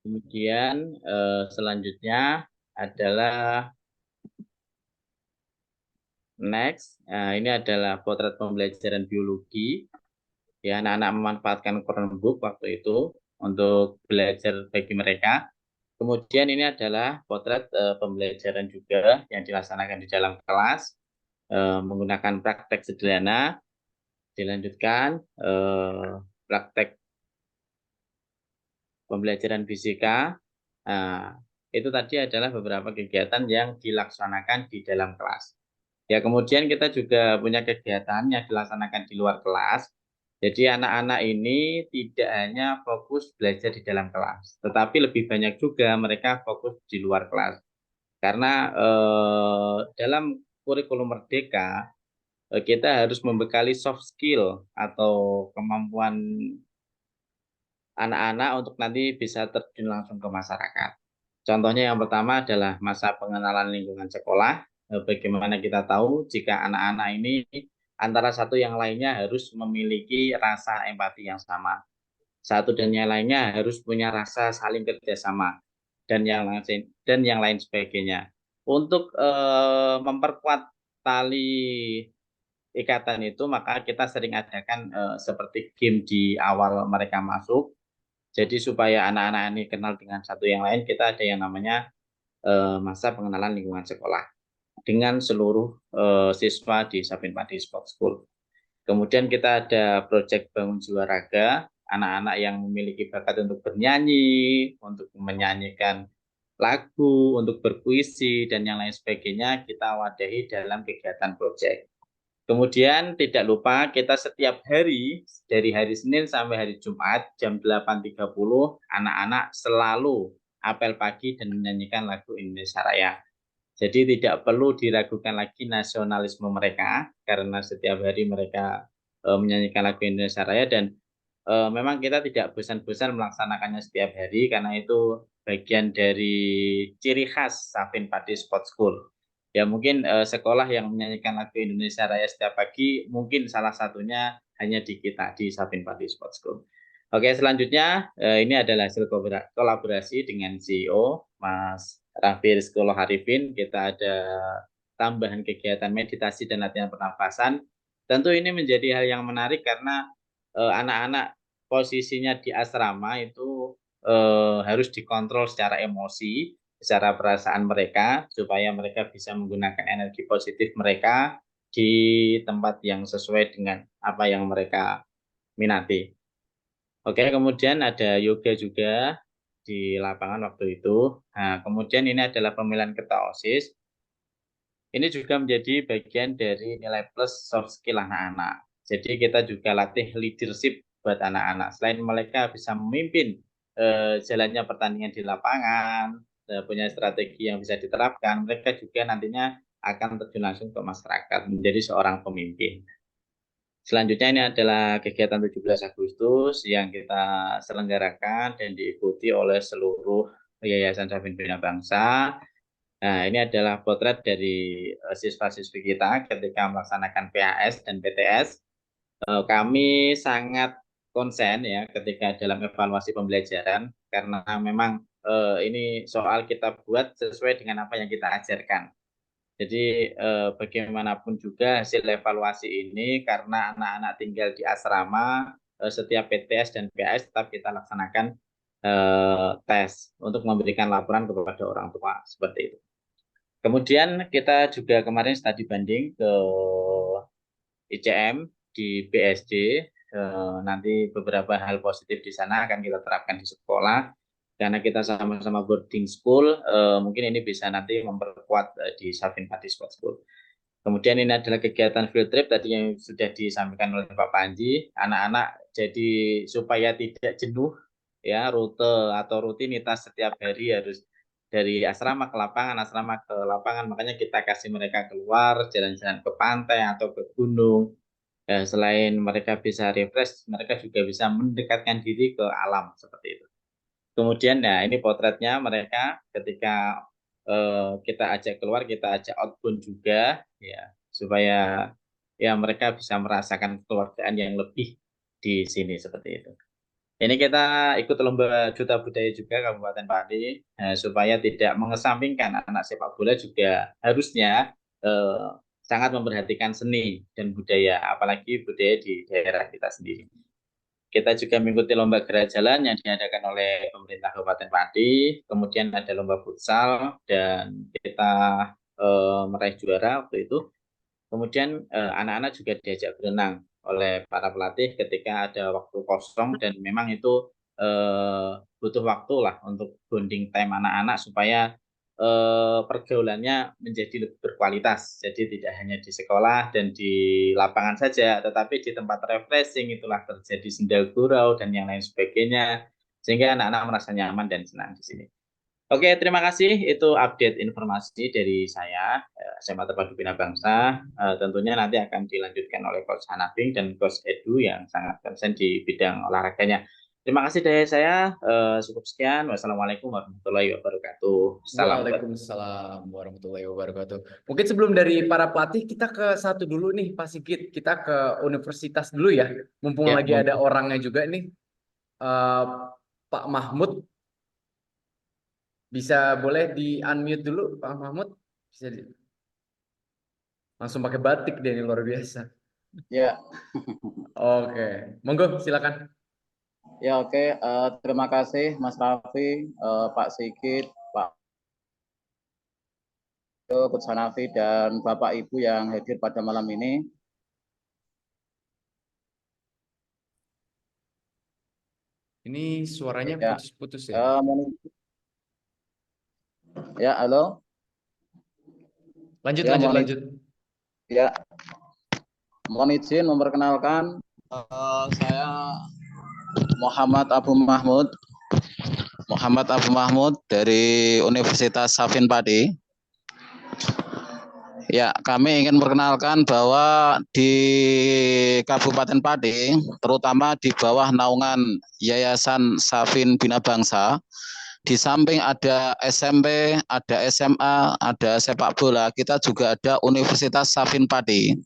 Kemudian selanjutnya adalah next. Ini adalah potret pembelajaran biologi. Ya, anak-anak memanfaatkan Chromebook waktu itu untuk belajar bagi mereka. Kemudian ini adalah potret pembelajaran juga yang dilaksanakan di dalam kelas menggunakan praktek sederhana. Dilanjutkan praktek pembelajaran fisika. Nah, itu tadi adalah beberapa kegiatan yang dilaksanakan di dalam kelas. Ya, kemudian kita juga punya kegiatan yang dilaksanakan di luar kelas. Jadi anak-anak ini tidak hanya fokus belajar di dalam kelas, tetapi lebih banyak juga mereka fokus di luar kelas. Karena dalam kurikulum Merdeka kita harus membekali soft skill atau kemampuan anak-anak untuk nanti bisa terjun langsung ke masyarakat. Contohnya yang pertama adalah masa pengenalan lingkungan sekolah. Bagaimana kita tahu jika anak-anak ini antara satu yang lainnya harus memiliki rasa empati yang sama. Satu dan yang lainnya harus punya rasa saling kerjasama dan yang lain sebagainya. Untuk memperkuat tali ikatan itu maka kita sering adakan seperti game di awal mereka masuk. Jadi supaya anak-anak ini kenal dengan satu yang lain, kita ada yang namanya masa pengenalan lingkungan sekolah dengan seluruh siswa di Sapin Padi Sport School. Kemudian kita ada proyek bangun jiwa raga, anak-anak yang memiliki bakat untuk bernyanyi, untuk menyanyikan lagu, untuk berpuisi, dan yang lain sebagainya, kita wadahi dalam kegiatan proyek. Kemudian tidak lupa kita setiap hari dari hari Senin sampai hari Jumat jam 8.30 anak-anak selalu apel pagi dan menyanyikan lagu Indonesia Raya. Jadi tidak perlu diragukan lagi nasionalisme mereka karena setiap hari mereka menyanyikan lagu Indonesia Raya dan memang kita tidak bosan-bosan melaksanakannya setiap hari karena itu bagian dari ciri khas Sapin Padi Sport School. Ya mungkin sekolah yang menyanyikan lagu Indonesia Raya setiap pagi mungkin salah satunya hanya di kita di Sapin Padi Sport School. Oke, selanjutnya ini adalah hasil kolaborasi dengan CEO Mas Raffi Rizkolo Harifin. Kita ada tambahan kegiatan meditasi dan latihan pernafasan. Tentu ini menjadi hal yang menarik karena anak-anak posisinya di asrama itu harus dikontrol secara emosi, secara perasaan mereka supaya mereka bisa menggunakan energi positif mereka di tempat yang sesuai dengan apa yang mereka minati. Oke, kemudian ada yoga juga di lapangan waktu itu. Nah, kemudian ini adalah pemilihan ketua OSIS. Ini juga menjadi bagian dari nilai plus soft skill anak-anak. Jadi kita juga latih leadership buat anak-anak. Selain mereka bisa memimpin jalannya pertandingan di lapangan, punya strategi yang bisa diterapkan, mereka juga nantinya akan terjun langsung ke masyarakat menjadi seorang pemimpin. Selanjutnya ini adalah kegiatan 17 Agustus yang kita selenggarakan dan diikuti oleh seluruh Yayasan Sapin Bina Bangsa. Nah, ini adalah potret dari siswa-siswi kita ketika melaksanakan PAS dan PTS. Kami sangat konsen ya ketika dalam evaluasi pembelajaran karena memang ini soal kita buat sesuai dengan apa yang kita ajarkan. Jadi bagaimanapun juga hasil evaluasi ini karena anak-anak tinggal di asrama, setiap PTS dan PAS tetap kita laksanakan tes untuk memberikan laporan kepada orang tua seperti itu. Kemudian kita juga kemarin studi banding ke ICM di BSD. Nanti beberapa hal positif di sana akan kita terapkan di sekolah. Karena kita sama-sama boarding school, mungkin ini bisa nanti memperkuat di Savin Padi Sport School. Kemudian ini adalah kegiatan field trip tadi yang sudah disampaikan oleh Pak Panji. Anak-anak jadi supaya tidak jenuh ya rute atau rutinitas setiap hari harus dari asrama ke lapangan. Makanya kita kasih mereka keluar jalan-jalan ke pantai atau ke gunung. Selain mereka bisa refresh, mereka juga bisa mendekatkan diri ke alam seperti itu. Kemudian nah ini potretnya mereka ketika kita ajak keluar, kita ajak outbound juga ya supaya ya mereka bisa merasakan kekeluargaan yang lebih di sini seperti itu. Ini kita ikut lomba Duta Budaya juga Kabupaten Pati, supaya tidak mengesampingkan anak sepak bola juga harusnya sangat memperhatikan seni dan budaya, apalagi budaya di daerah kita sendiri. Kita juga mengikuti lomba gerak jalan yang diadakan oleh pemerintah Kabupaten Pati, kemudian ada lomba futsal dan kita meraih juara waktu itu. Kemudian anak-anak juga diajak berenang oleh para pelatih ketika ada waktu kosong dan memang itu butuh waktu lah untuk bonding time anak-anak supaya pergaulannya menjadi lebih berkualitas. Jadi tidak hanya di sekolah dan di lapangan saja, tetapi di tempat refreshing itulah terjadi sendal gurau dan yang lain sebagainya, sehingga anak-anak merasa nyaman dan senang di sini. Oke, terima kasih. Itu update informasi dari saya, SMA Terpadu Bina Bangsa. Tentunya nanti akan dilanjutkan oleh Coach Hanafing dan Coach Edu yang sangat konsen di bidang olahraganya. Terima kasih dari saya. Cukup sekian. Wassalamualaikum warahmatullahi wabarakatuh. Salam buat. Waalaikumsalam warahmatullahi wabarakatuh. Mungkin sebelum dari para pelatih, kita ke satu dulu nih, Pak Sigit. Kita ke universitas dulu ya. Mumpung Ya, lagi ada orangnya juga nih. Eh, Pak Mahmud, bisa boleh di-unmute dulu, Pak Mahmud? Bisa langsung pakai batik dia ini luar biasa. Ya, Oke, monggo silakan. ya oke. Terima kasih Mas Raffi, Pak Sigit, Pak Coach Hanafi, dan Bapak Ibu yang hadir pada malam ini. Ini suaranya Ya, putus-putus ya. Ya, halo. Lanjut, Ya, lanjut. Ya, mohon izin memperkenalkan saya Muhammad Abu Mahmud dari Universitas Safin Padi. Ya, kami ingin memperkenalkan bahwa di Kabupaten Padi, terutama di bawah naungan Yayasan Safin Bina Bangsa, di samping ada SMP, ada SMA, ada sepak bola, kita juga ada Universitas Safin Padi.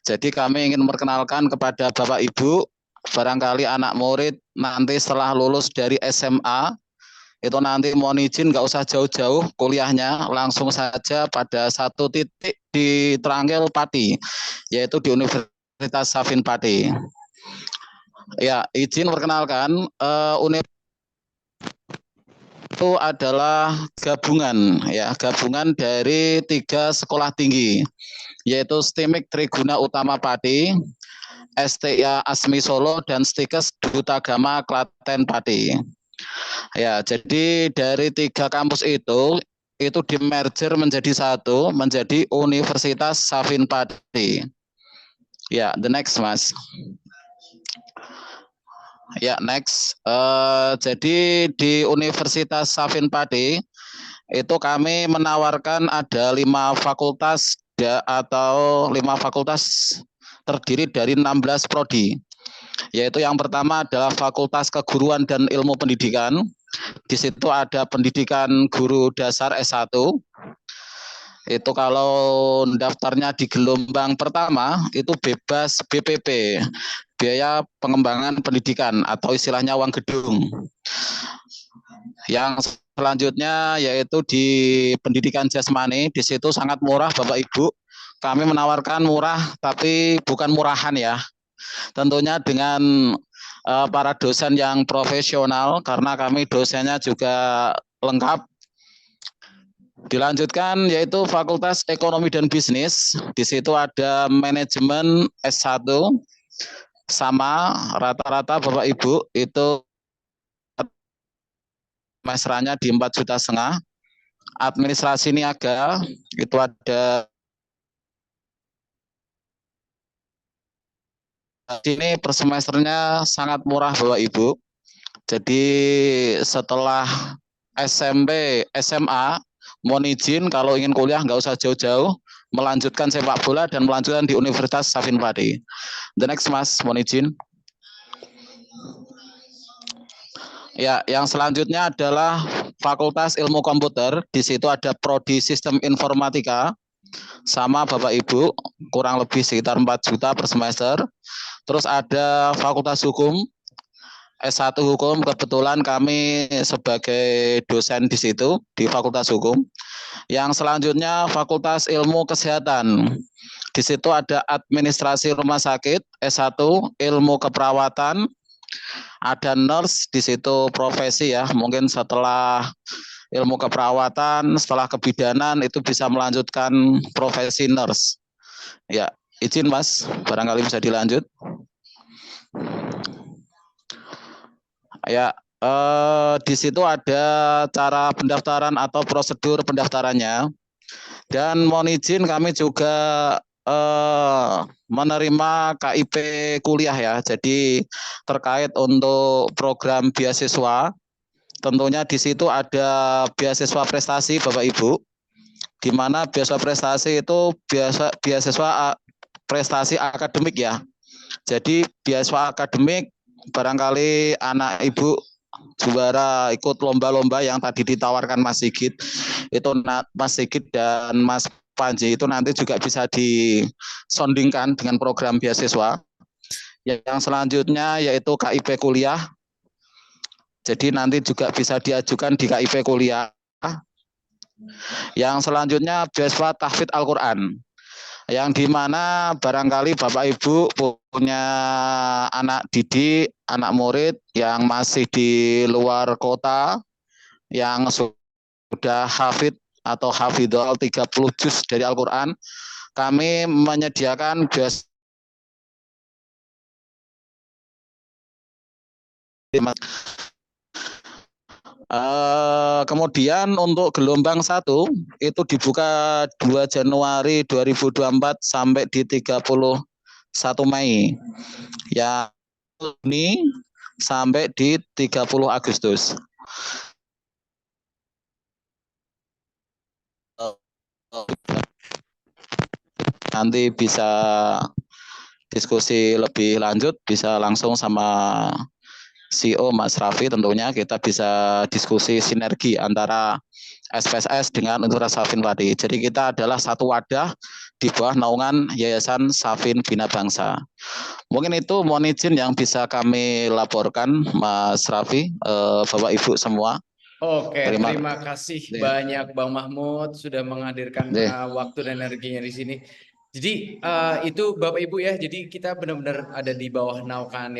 Jadi kami ingin memperkenalkan kepada Bapak Ibu, barangkali anak murid nanti setelah lulus dari SMA, itu nanti mohon izin nggak usah jauh-jauh kuliahnya, langsung saja pada satu titik di Trangkil Pati, yaitu di Universitas Safin Pati. Ya, izin perkenalkan, Universitas itu adalah gabungan dari 3 sekolah tinggi, yaitu STIMIK Triguna Utama Pati, STIA Asmi Solo, dan STIKES Duta Gama Klaten Pati. Ya, jadi dari 3 kampus itu di merger menjadi satu, menjadi Universitas Safin Pati. Ya, the next Mas. Ya, next. Jadi di Universitas Safin Pati itu kami menawarkan ada 5 fakultas atau 5 fakultas terdiri dari 16 prodi. Yaitu yang pertama adalah Fakultas Keguruan dan Ilmu Pendidikan. Di situ ada pendidikan guru dasar S1. Itu kalau daftarnya di gelombang pertama itu bebas BPP, biaya pengembangan pendidikan, atau istilahnya uang gedung. Yang selanjutnya yaitu di pendidikan jasmani, di situ sangat murah Bapak Ibu. Kami menawarkan murah tapi bukan murahan ya. Tentunya dengan para dosen yang profesional, karena kami dosennya juga lengkap. Dilanjutkan yaitu Fakultas Ekonomi dan Bisnis. Di situ ada manajemen S1, sama rata-rata Bapak Ibu itu semesternya di 4,5 juta. Administrasi niaga itu ada sini per semesternya sangat murah Bapak Ibu. Jadi setelah SMP, SMA, mohon izin kalau ingin kuliah nggak usah jauh-jauh, melanjutkan sepak bola dan melanjutkan di Universitas Safin Padi. The next Mas, mohon izin. Ya, yang selanjutnya adalah Fakultas Ilmu Komputer. Di situ ada prodi Sistem Informatika, sama Bapak Ibu, kurang lebih sekitar 4 juta per semester. Terus ada Fakultas Hukum. S1 Hukum, kebetulan kami sebagai dosen di situ, di Fakultas Hukum. Yang selanjutnya Fakultas Ilmu Kesehatan. Di situ ada administrasi rumah sakit, S1, ilmu keperawatan, ada nurse di situ profesi ya. Mungkin setelah ilmu keperawatan, setelah kebidanan itu bisa melanjutkan profesi nurse. Ya, izin Mas, barangkali bisa dilanjut. Ya, di situ ada cara pendaftaran atau prosedur pendaftarannya. Dan mohon izin kami juga menerima KIP kuliah ya. Jadi terkait untuk program beasiswa, tentunya di situ ada beasiswa prestasi Bapak Ibu, di mana beasiswa prestasi itu beasiswa prestasi akademik ya. Jadi beasiswa akademik barangkali anak Ibu juara ikut lomba-lomba yang tadi ditawarkan Mas Sigit, itu Mas Sigit dan Mas Panji itu nanti juga bisa disondingkan dengan program beasiswa. Yang selanjutnya yaitu KIP kuliah. Jadi nanti juga bisa diajukan di KIP kuliah. Yang selanjutnya beasiswa tahfidz Al-Quran, yang dimana barangkali Bapak Ibu punya anak didik, anak murid yang masih di luar kota, yang sudah hafid atau hafidhol 30 juz dari Al-Quran, kami menyediakan beasiswa. Kemudian untuk gelombang 1 itu dibuka 2 Januari 2024 sampai di 31 Mei. Yang ini sampai di 30 Agustus. Nanti bisa diskusi lebih lanjut, bisa langsung sama CEO Mas Raffi, tentunya kita bisa diskusi sinergi antara SPSS dengan Universitas Safin Pati. Jadi kita adalah satu wadah di bawah naungan Yayasan Safin Bina Bangsa. Mungkin itu mohon izin yang bisa kami laporkan Mas Raffi, Bapak Ibu semua. Oke, terima kasih banyak Bang Mahmud sudah menghadirkan waktu dan energinya di sini. Jadi itu Bapak Ibu ya, jadi kita benar-benar ada di bawah naungan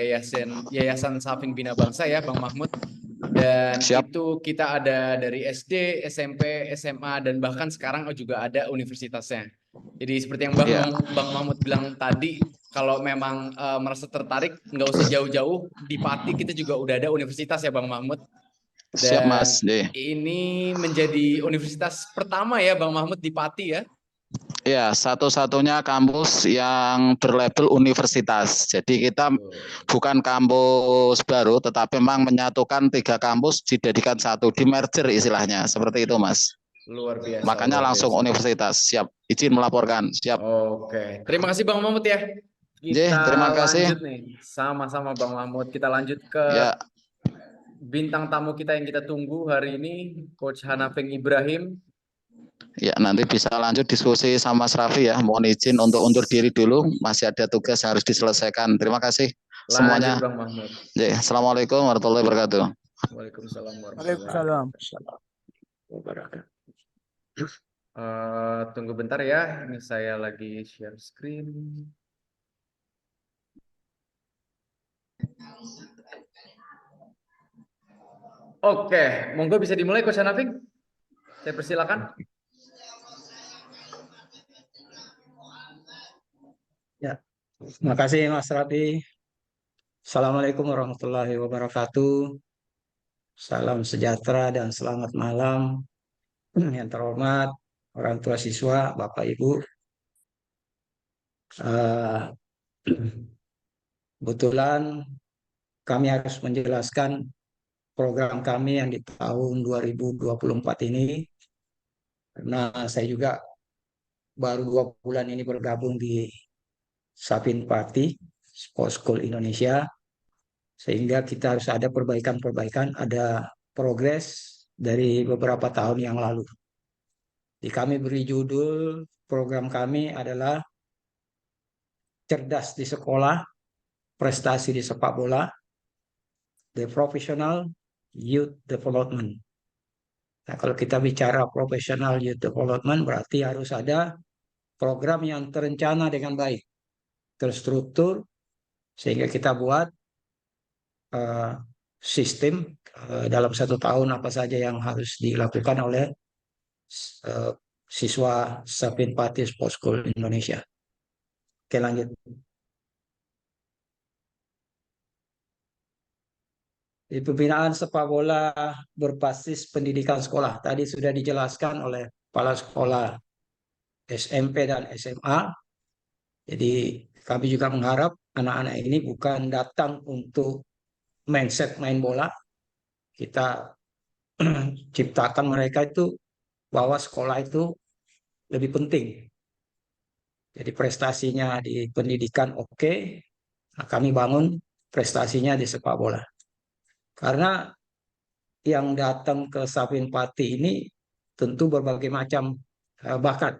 Yayasan Safin Bina Bangsa ya Bang Mahmud. Dan Siap. itu kita ada dari SD, SMP, SMA, dan bahkan sekarang juga ada universitasnya. Jadi seperti yang Bang Mahmud bilang tadi, kalau memang merasa tertarik, nggak usah jauh-jauh, di Pati kita juga udah ada universitas ya Bang Mahmud. Dan siap Mas. Ini menjadi universitas pertama ya Bang Mahmud di Pati ya. Ya, satu-satunya kampus yang berlabel universitas. Jadi kita bukan kampus baru, tetapi memang menyatukan 3 kampus dijadikan satu, di merger istilahnya, seperti itu Mas. Luar biasa. Makanya langsung universitas. Siap, izin melaporkan. Siap. Oke, terima kasih Bang Mahmud ya. Kita terima kasih. lanjut nih, sama-sama Bang Mahmud. Kita lanjut ke bintang tamu kita yang kita tunggu hari ini, Coach Hanafeng Ibrahim. Ya, nanti bisa lanjut diskusi sama Mas Raffi ya. Mohon izin untuk undur diri dulu, masih ada tugas yang harus diselesaikan. Terima kasih semuanya. Bang Mahmud. Assalamualaikum warahmatullahi wabarakatuh. Waalaikumsalam warahmatullahi wabarakatuh. Tunggu bentar ya, ini saya lagi share screen. Oke, monggo bisa dimulai Coach Hanafeng. Saya persilakan. Ya, terima kasih Mas Raffi. Assalamualaikum warahmatullahi wabarakatuh. Salam sejahtera dan selamat malam. Yang terhormat orang tua siswa, Bapak Ibu. Kebetulan kami harus menjelaskan program kami yang di tahun 2024 ini, karena saya juga baru 2 bulan ini bergabung di Safin Pati Sports School Indonesia, sehingga kita harus ada perbaikan-perbaikan, ada progres dari beberapa tahun yang lalu. Di kami beri judul program kami adalah Cerdas di Sekolah, Prestasi di Sepak Bola. the professional youth development. Nah, kalau kita bicara professional youth development berarti harus ada program yang terencana dengan baik, terstruktur, sehingga kita buat sistem dalam 1 tahun apa saja yang harus dilakukan oleh siswa Sapin Pati Sports School Indonesia. Oke, lanjut. Di pembinaan sepak bola berbasis pendidikan sekolah. Tadi sudah dijelaskan oleh kepala sekolah SMP dan SMA. Jadi kami juga mengharap anak-anak ini bukan datang untuk mindset main bola. Kita ciptakan mereka itu bahwa sekolah itu lebih penting. Jadi prestasinya di pendidikan oke. Nah, kami bangun prestasinya di sepak bola. Karena yang datang ke Sapin Pati ini tentu berbagai macam bakat.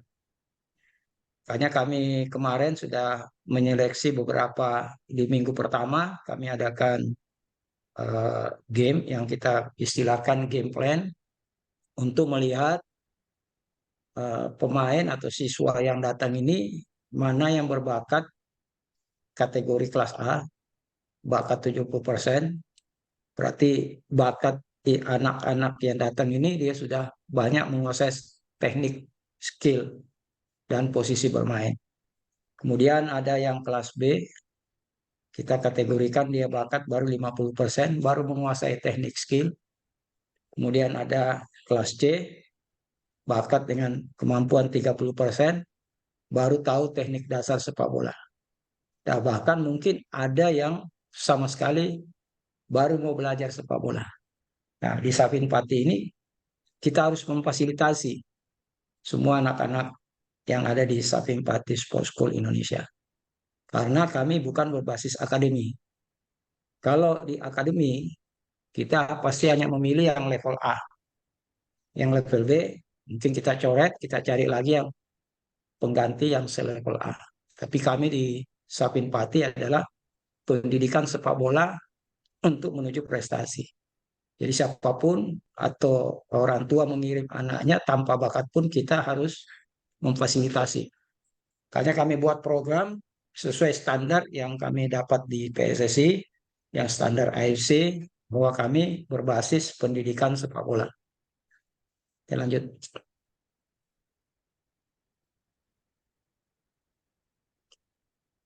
Makanya kami kemarin sudah menyeleksi beberapa di minggu pertama kami adakan game yang kita istilahkan game plan untuk melihat pemain atau siswa yang datang ini mana yang berbakat kategori kelas A, bakat 70%, berarti bakat di anak-anak yang datang ini dia sudah banyak menguasai teknik, skill, dan posisi bermain. Kemudian ada yang kelas B, kita kategorikan dia bakat baru 50%, baru menguasai teknik, skill. Kemudian ada kelas C, bakat dengan kemampuan 30%, baru tahu teknik dasar sepak bola. Dan bahkan mungkin ada yang sama sekali baru mau belajar sepak bola. Nah, di Sapin Pati ini kita harus memfasilitasi semua anak-anak yang ada di Sapin Pati Sports School Indonesia. Karena kami bukan berbasis akademi. Kalau di akademi, kita pasti hanya memilih yang level A. Yang level B, mungkin kita coret, kita cari lagi yang pengganti yang selevel A. Tapi kami di Sapin Pati adalah pendidikan sepak bola untuk menuju prestasi. Jadi siapapun atau orang tua mengirim anaknya tanpa bakat pun kita harus memfasilitasi. Makanya kami buat program sesuai standar yang kami dapat di PSSI, yang standar AFC, bahwa kami berbasis pendidikan sepak bola. Kita lanjut.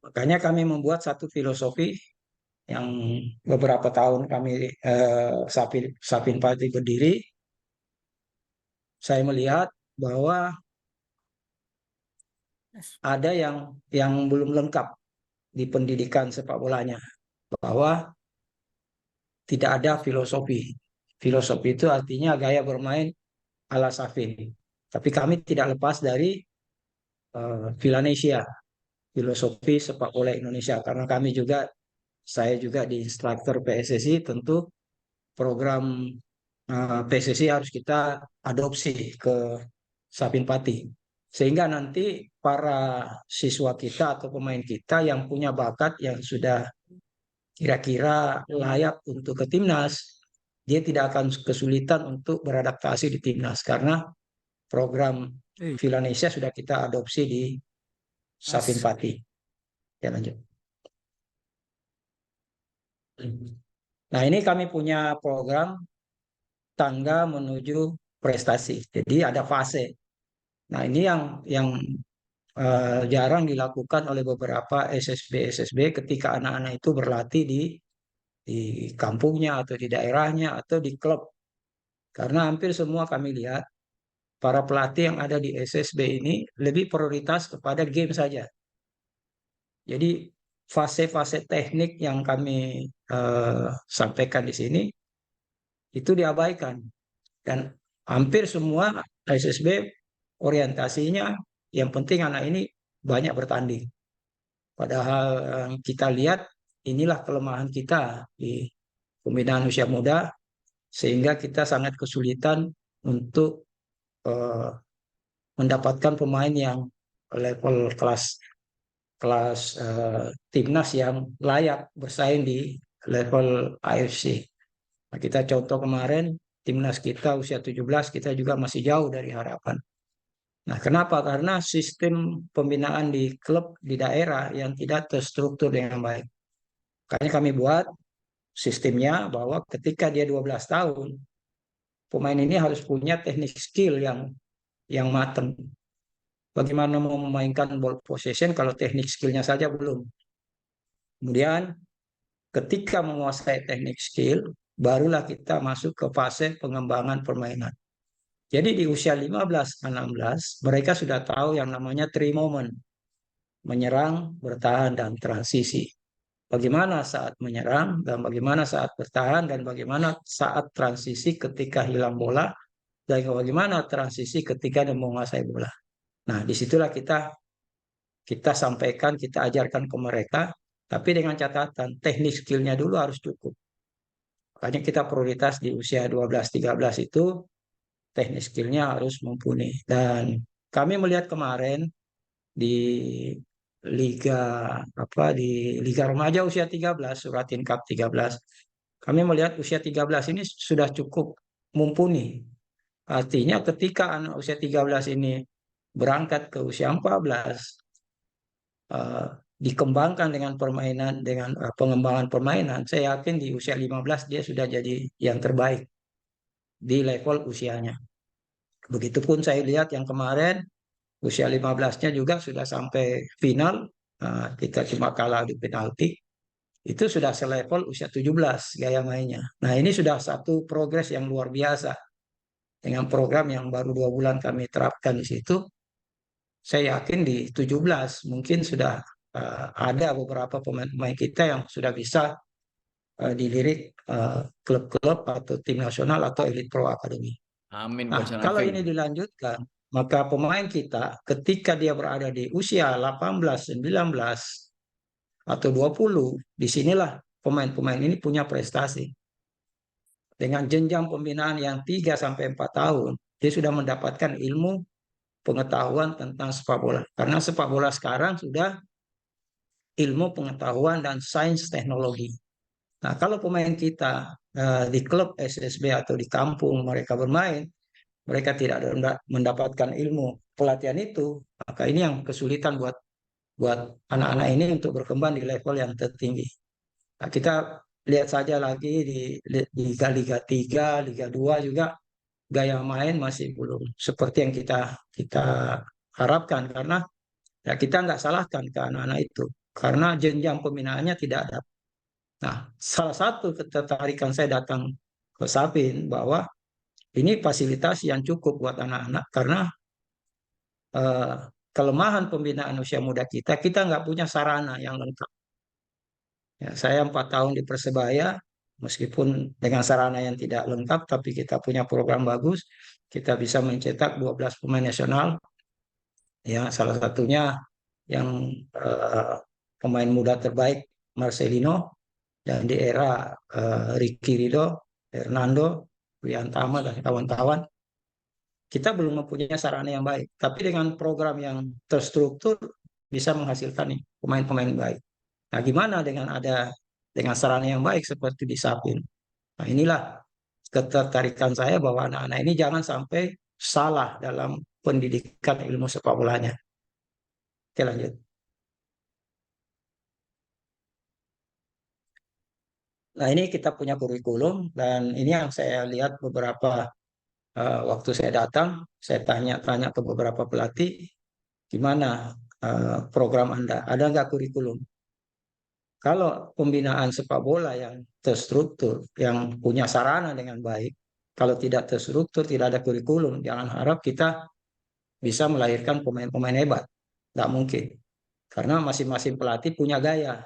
Makanya kami membuat satu filosofi yang beberapa tahun kami Sapin Pati berdiri. Saya melihat bahwa ada yang belum lengkap di pendidikan sepak bolanya, bahwa tidak ada filosofi. Filosofi itu artinya gaya bermain ala Sapin. Tapi kami tidak lepas dari Vilanesia, filosofi sepak bola Indonesia, karena kami juga, saya juga di instruktur PSSI, tentu program PSSI harus kita adopsi ke Sapin Pati. Sehingga nanti para siswa kita atau pemain kita yang punya bakat yang sudah kira-kira layak untuk ke timnas, dia tidak akan kesulitan untuk beradaptasi di timnas karena program Vilanesia sudah kita adopsi di Sapin Pati. Ya, lanjut. Nah, ini kami punya program tangga menuju prestasi. Jadi ada fase. Nah, ini yang jarang dilakukan oleh beberapa SSB ketika anak-anak itu berlatih di kampungnya atau di daerahnya atau di klub. Karena hampir semua kami lihat para pelatih yang ada di SSB ini lebih prioritas kepada game saja. Jadi fase-fase teknik yang kami sampaikan di sini itu diabaikan. Dan hampir semua SSB orientasinya yang penting anak ini banyak bertanding. Padahal kita lihat inilah kelemahan kita di pembinaan usia muda, sehingga kita sangat kesulitan untuk mendapatkan pemain yang level kelas timnas yang layak bersaing di level AFC. Nah, kita contoh kemarin timnas kita usia 17 kita juga masih jauh dari harapan. Nah, kenapa? Karena sistem pembinaan di klub di daerah yang tidak terstruktur dengan baik. Makanya kami buat sistemnya bahwa ketika dia 12 tahun, pemain ini harus punya teknik skill yang matang. Bagaimana mau memainkan ball possession kalau teknik skillnya saja belum. Kemudian ketika menguasai teknik skill, barulah kita masuk ke fase pengembangan permainan. Jadi di usia 15-16, mereka sudah tahu yang namanya three moment. Menyerang, bertahan, dan transisi. Bagaimana saat menyerang, dan bagaimana saat bertahan, dan bagaimana saat transisi ketika hilang bola, dan bagaimana transisi ketika dia menguasai bola. Nah, disitulah kita sampaikan, kita ajarkan ke mereka, tapi dengan catatan teknik skillnya dulu harus cukup. Makanya kita prioritas di usia 12-13 itu teknik skillnya harus mumpuni. Dan kami melihat kemarin di Liga Remaja usia 13, Suratin Cup 13. Kami melihat usia 13 ini sudah cukup mumpuni. Artinya ketika anak usia 13 ini berangkat ke usia 14, dikembangkan dengan permainan, dengan pengembangan permainan, saya yakin di usia 15 dia sudah jadi yang terbaik di level usianya. Begitupun saya lihat yang kemarin usia 15-nya juga sudah sampai final, kita cuma kalah di penalti, itu sudah selevel usia 17 gaya mainnya. Nah, ini sudah satu progres yang luar biasa. Dengan program yang baru 2 bulan kami terapkan di situ, saya yakin di 17 mungkin sudah ada beberapa pemain-pemain kita yang sudah bisa dilirik klub-klub atau tim nasional atau Elite Pro Academy. Amin, Nah, Coach kalau Hanafi. ini dilanjutkan, maka pemain kita ketika dia berada di usia 18, 19, atau 20, disinilah pemain-pemain ini punya prestasi. Dengan jenjang pembinaan yang 3-4 tahun, dia sudah mendapatkan ilmu pengetahuan tentang sepak bola. Karena sepak bola sekarang sudah ilmu pengetahuan dan sains teknologi. Nah, kalau pemain kita di klub SSB atau di kampung mereka bermain, mereka tidak mendapatkan ilmu pelatihan itu, maka ini yang kesulitan buat anak-anak ini untuk berkembang di level yang tertinggi. Nah, kita lihat saja lagi di Liga 3, Liga 2 juga gaya main masih belum seperti yang kita harapkan, karena ya kita nggak salahkan ke anak-anak itu karena jenjang pembinaannya tidak ada. Nah, salah satu ketertarikan saya datang ke Sapin bahwa ini fasilitas yang cukup buat anak-anak karena eh, kelemahan pembinaan usia muda kita nggak punya sarana yang lengkap. Ya, saya 4 tahun di Persebaya, meskipun dengan sarana yang tidak lengkap, tapi kita punya program bagus. Kita bisa mencetak 12 pemain nasional. Ya, salah satunya yang pemain muda terbaik Marcelino, dan di era Ricky Rido, Hernando, Wiyantama, dan kawan-kawan, kita belum mempunyai sarana yang baik. Tapi dengan program yang terstruktur bisa menghasilkan nih pemain-pemain baik. Nah, gimana dengan sarana yang baik seperti di Sapin? Nah, inilah ketertarikan saya bahwa anak-anak ini jangan sampai salah dalam pendidikan ilmu sepak bolanya. Oke, lanjut. Nah, ini kita punya kurikulum dan ini yang saya lihat beberapa waktu saya datang, saya tanya-tanya ke beberapa pelatih, gimana program Anda? Ada nggak kurikulum? Kalau pembinaan sepak bola yang terstruktur, yang punya sarana dengan baik, kalau tidak terstruktur, tidak ada kurikulum, jangan harap kita bisa melahirkan pemain-pemain hebat. Nggak mungkin. Karena masing-masing pelatih punya gaya.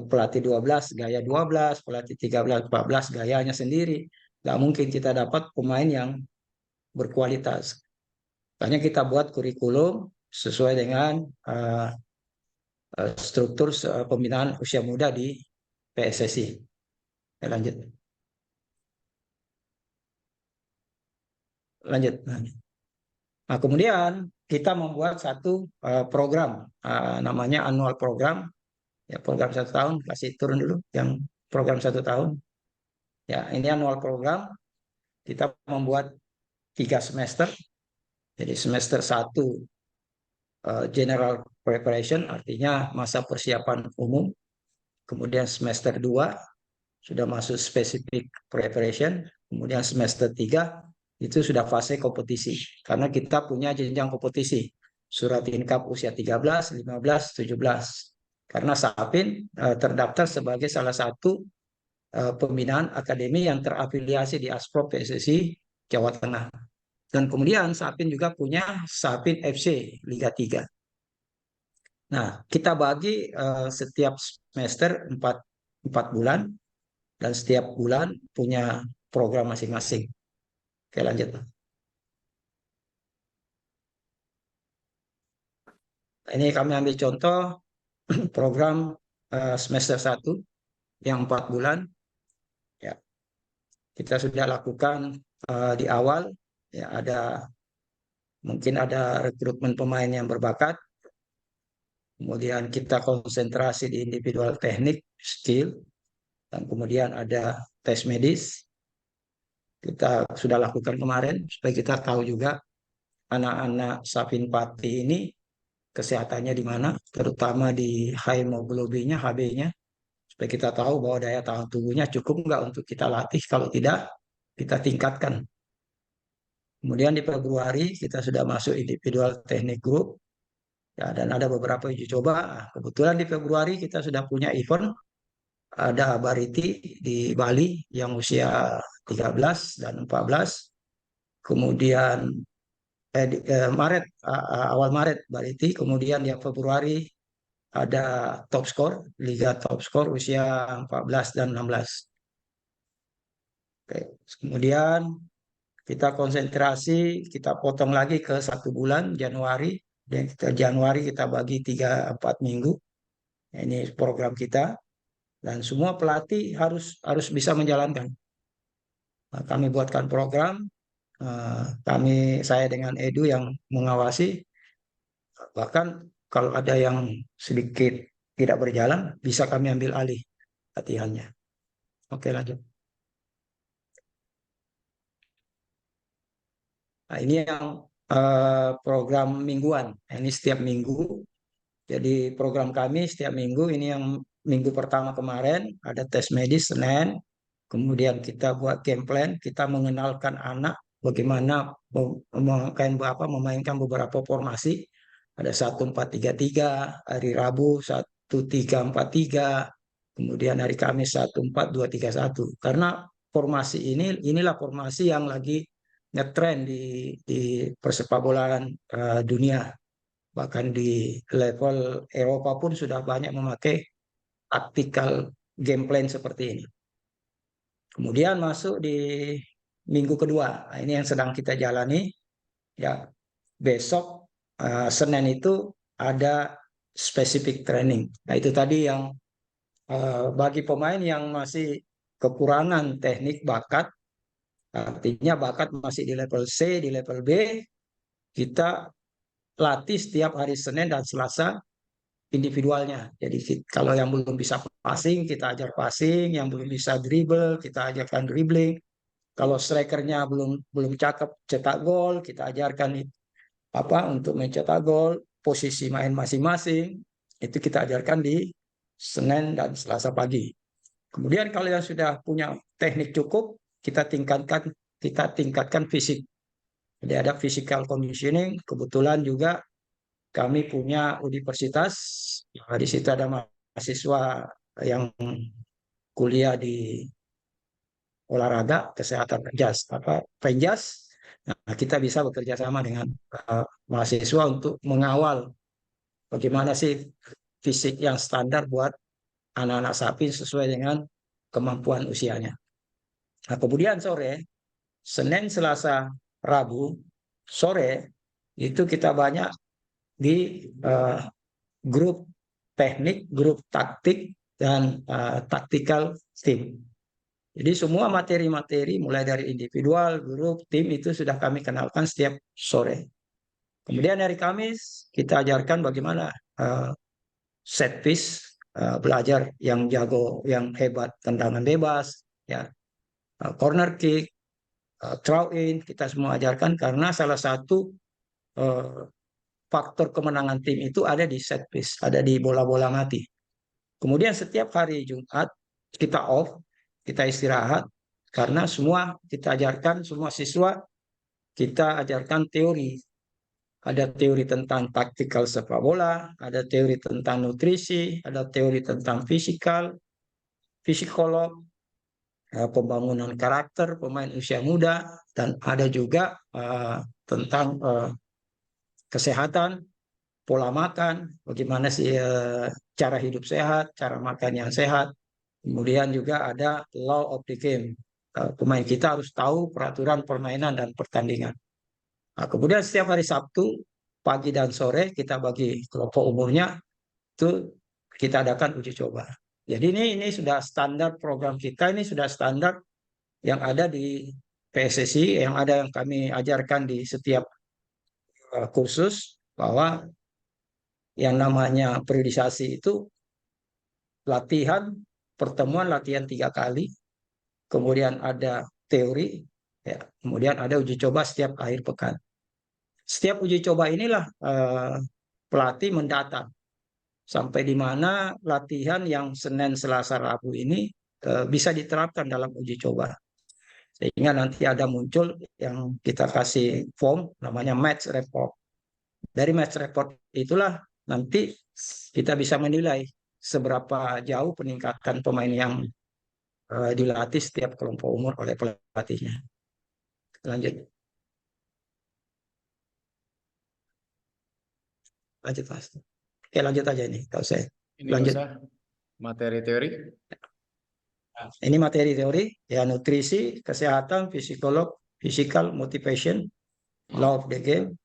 Pelatih 12, gaya 12, pelatih 13, 14, gayanya sendiri. Nggak mungkin kita dapat pemain yang berkualitas. Makanya kita buat kurikulum sesuai dengan struktur pembinaan usia muda di PSSI. Ya, lanjut. Lanjut. Nah, kemudian kita membuat satu program, namanya annual program, ya program 1 tahun. Kasih turun dulu yang program 1 tahun. Ya, ini annual program. Kita membuat 3 semester. Jadi semester 1 general preparation, artinya masa persiapan umum. Kemudian semester 2 sudah masuk specific preparation. Kemudian semester 3 itu sudah fase kompetisi. Karena kita punya jenjang kompetisi. Suratin Cup usia 13, 15, 17. Karena Sapin terdaftar sebagai salah satu pembinaan akademi yang terafiliasi di Asprop PSSI Jawa Tengah. Dan kemudian Sapin juga punya Sapin FC Liga 3. Nah, kita bagi setiap semester 4 bulan dan setiap bulan punya program masing-masing. Oke, lanjut. Ini kami ambil contoh program semester 1 yang 4 bulan. Ya, kita sudah lakukan di awal. Ya, mungkin ada rekrutmen pemain yang berbakat. Kemudian kita konsentrasi di individual teknik, skill, dan kemudian ada tes medis. Kita sudah lakukan kemarin supaya kita tahu juga anak-anak Sapin Pati ini kesehatannya di mana, terutama di hemoglobinnya, HB-nya, supaya kita tahu bahwa daya tahan tubuhnya cukup nggak untuk kita latih. Kalau tidak, kita tingkatkan. Kemudian di Februari kita sudah masuk individual teknik grup. Ya, dan ada beberapa uji coba. Kebetulan di Februari kita sudah punya event. Ada Bariti di Bali yang usia 13 dan 14. Kemudian Maret, awal Maret Bariti. Kemudian di Februari ada top skor, Liga top skor usia 14 dan 16. Oke. Kemudian kita konsentrasi, kita potong lagi ke 1 bulan, Januari. Dan Januari kita bagi 3-4 minggu. Ini program kita. Dan semua pelatih harus bisa menjalankan. Nah, kami buatkan program, saya dengan Edu yang mengawasi. Bahkan kalau ada yang sedikit tidak berjalan, bisa kami ambil alih latihannya. Oke, lanjut. Nah, ini yang program mingguan. Ini setiap minggu. Jadi program kami setiap minggu, ini yang minggu pertama kemarin ada tes medis Senin. Kemudian kita buat game plan, kita mengenalkan anak bagaimana memainkan beberapa formasi. Ada 1-4-3-3, hari Rabu 1-3-4-3, kemudian hari Kamis 1-4-2-3-1. Karena inilah formasi yang lagi ngetren di persepak bolaan dunia. Bahkan di level Eropa pun sudah banyak memakai tactical game plan seperti ini. Kemudian masuk di minggu kedua. Nah, ini yang sedang kita jalani. Ya, besok Senin itu ada specific training. Nah, itu tadi yang bagi pemain yang masih kekurangan teknik bakat, artinya bakat masih di level C, di level B, kita latih setiap hari Senin dan Selasa individualnya. Jadi kalau yang belum bisa passing, kita ajar passing, yang belum bisa dribble, kita ajarkan dribbling. Kalau strikernya belum cakep cetak gol, kita ajarkan untuk mencetak gol, posisi main masing-masing, itu kita ajarkan di Senin dan Selasa pagi. Kemudian kalau yang sudah punya teknik cukup, kita tingkatkan fisik. Jadi ada physical conditioning. Kebetulan juga kami punya universitas, di situ ada mahasiswa yang kuliah di olahraga, kesehatan Penjas. Nah, kita bisa bekerja sama dengan mahasiswa untuk mengawal bagaimana sih fisik yang standar buat anak-anak sapi sesuai dengan kemampuan usianya. Nah, kemudian sore, Senin, Selasa, Rabu, sore, itu kita banyak di grup teknik, grup taktik, dan tactical team. Jadi semua materi-materi mulai dari individual, grup, tim itu sudah kami kenalkan setiap sore. Kemudian hari Kamis kita ajarkan bagaimana set piece, belajar yang jago, yang hebat tendangan bebas, ya. corner kick, throw in, kita semua ajarkan karena salah satu faktor kemenangan tim itu ada di set piece, ada di bola-bola mati. Kemudian setiap hari Jumat kita off, kita istirahat karena semua kita ajarkan, semua siswa kita ajarkan teori. Ada teori tentang taktikal sepak bola, ada teori tentang nutrisi, ada teori tentang psikolog, pembangunan karakter pemain usia muda, dan ada juga tentang kesehatan, pola makan, bagaimana sih cara hidup sehat, cara makan yang sehat. Kemudian juga ada law of the game. Pemain kita harus tahu peraturan permainan dan pertandingan. Nah, kemudian setiap hari Sabtu, pagi dan sore kita bagi kelompok umurnya, itu kita adakan uji coba. Jadi ini sudah standar program kita, ini sudah standar yang ada di PSSI, yang ada yang kami ajarkan di setiap kursus, bahwa yang namanya periodisasi itu latihan, pertemuan latihan 3 kali, kemudian ada teori, ya, kemudian ada uji coba setiap akhir pekan. Setiap uji coba inilah pelatih mendata sampai di mana latihan yang Senin, Selasa, Rabu ini bisa diterapkan dalam uji coba. Sehingga nanti ada muncul yang kita kasih form namanya match report. Dari match report itulah nanti kita bisa menilai seberapa jauh peningkatan pemain yang dilatih setiap kelompok umur oleh pelatihnya. Lanjut. Lanjut Mas. Oke, lanjut aja ini. Kalau saya Ini lanjut. materi teori. Ini materi teori, ya, nutrisi, kesehatan, physical, motivation, law of the game.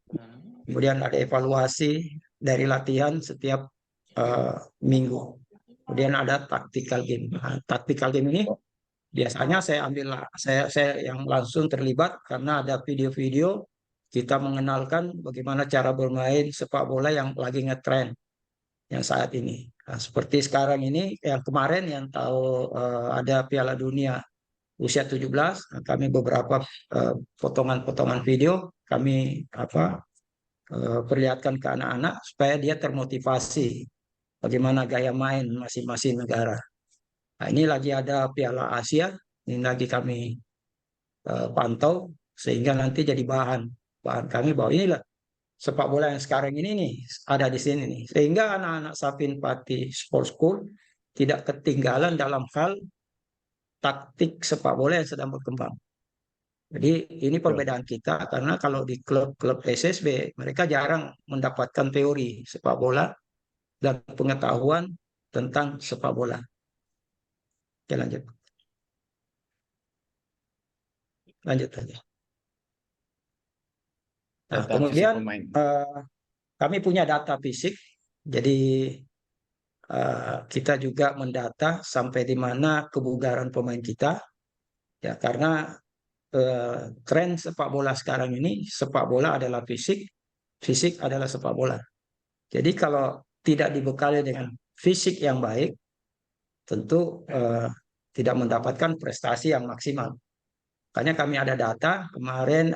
Kemudian ada evaluasi dari latihan setiap minggu. Kemudian ada tactical game. Nah, tactical game ini biasanya saya yang langsung terlibat karena ada video-video kita mengenalkan bagaimana cara bermain sepak bola yang lagi ngetrend yang saat ini. Nah, seperti sekarang ini, yang kemarin yang tahu ada Piala Dunia usia 17, kami beberapa potongan-potongan video kami perlihatkan ke anak-anak supaya dia termotivasi bagaimana gaya main masing-masing negara. Nah, ini lagi ada Piala Asia, ini lagi kami pantau sehingga nanti jadi bahan kami bahwa inilah sepak bola yang sekarang ini nih ada di sini nih, sehingga anak-anak Safin Pati Sports School tidak ketinggalan dalam hal taktik sepak bola yang sedang berkembang. Jadi ini perbedaan kita, karena kalau di klub-klub SSB mereka jarang mendapatkan teori sepak bola dan pengetahuan tentang sepak bola. Oke, lanjut aja. Nah, kemudian kami punya data fisik, jadi kita juga mendata sampai di mana kebugaran pemain kita, ya, karena tren sepak bola sekarang ini, sepak bola adalah fisik, fisik adalah sepak bola. Jadi kalau tidak dibekali dengan fisik yang baik, tentu tidak mendapatkan prestasi yang maksimal. Makanya kami ada data kemarin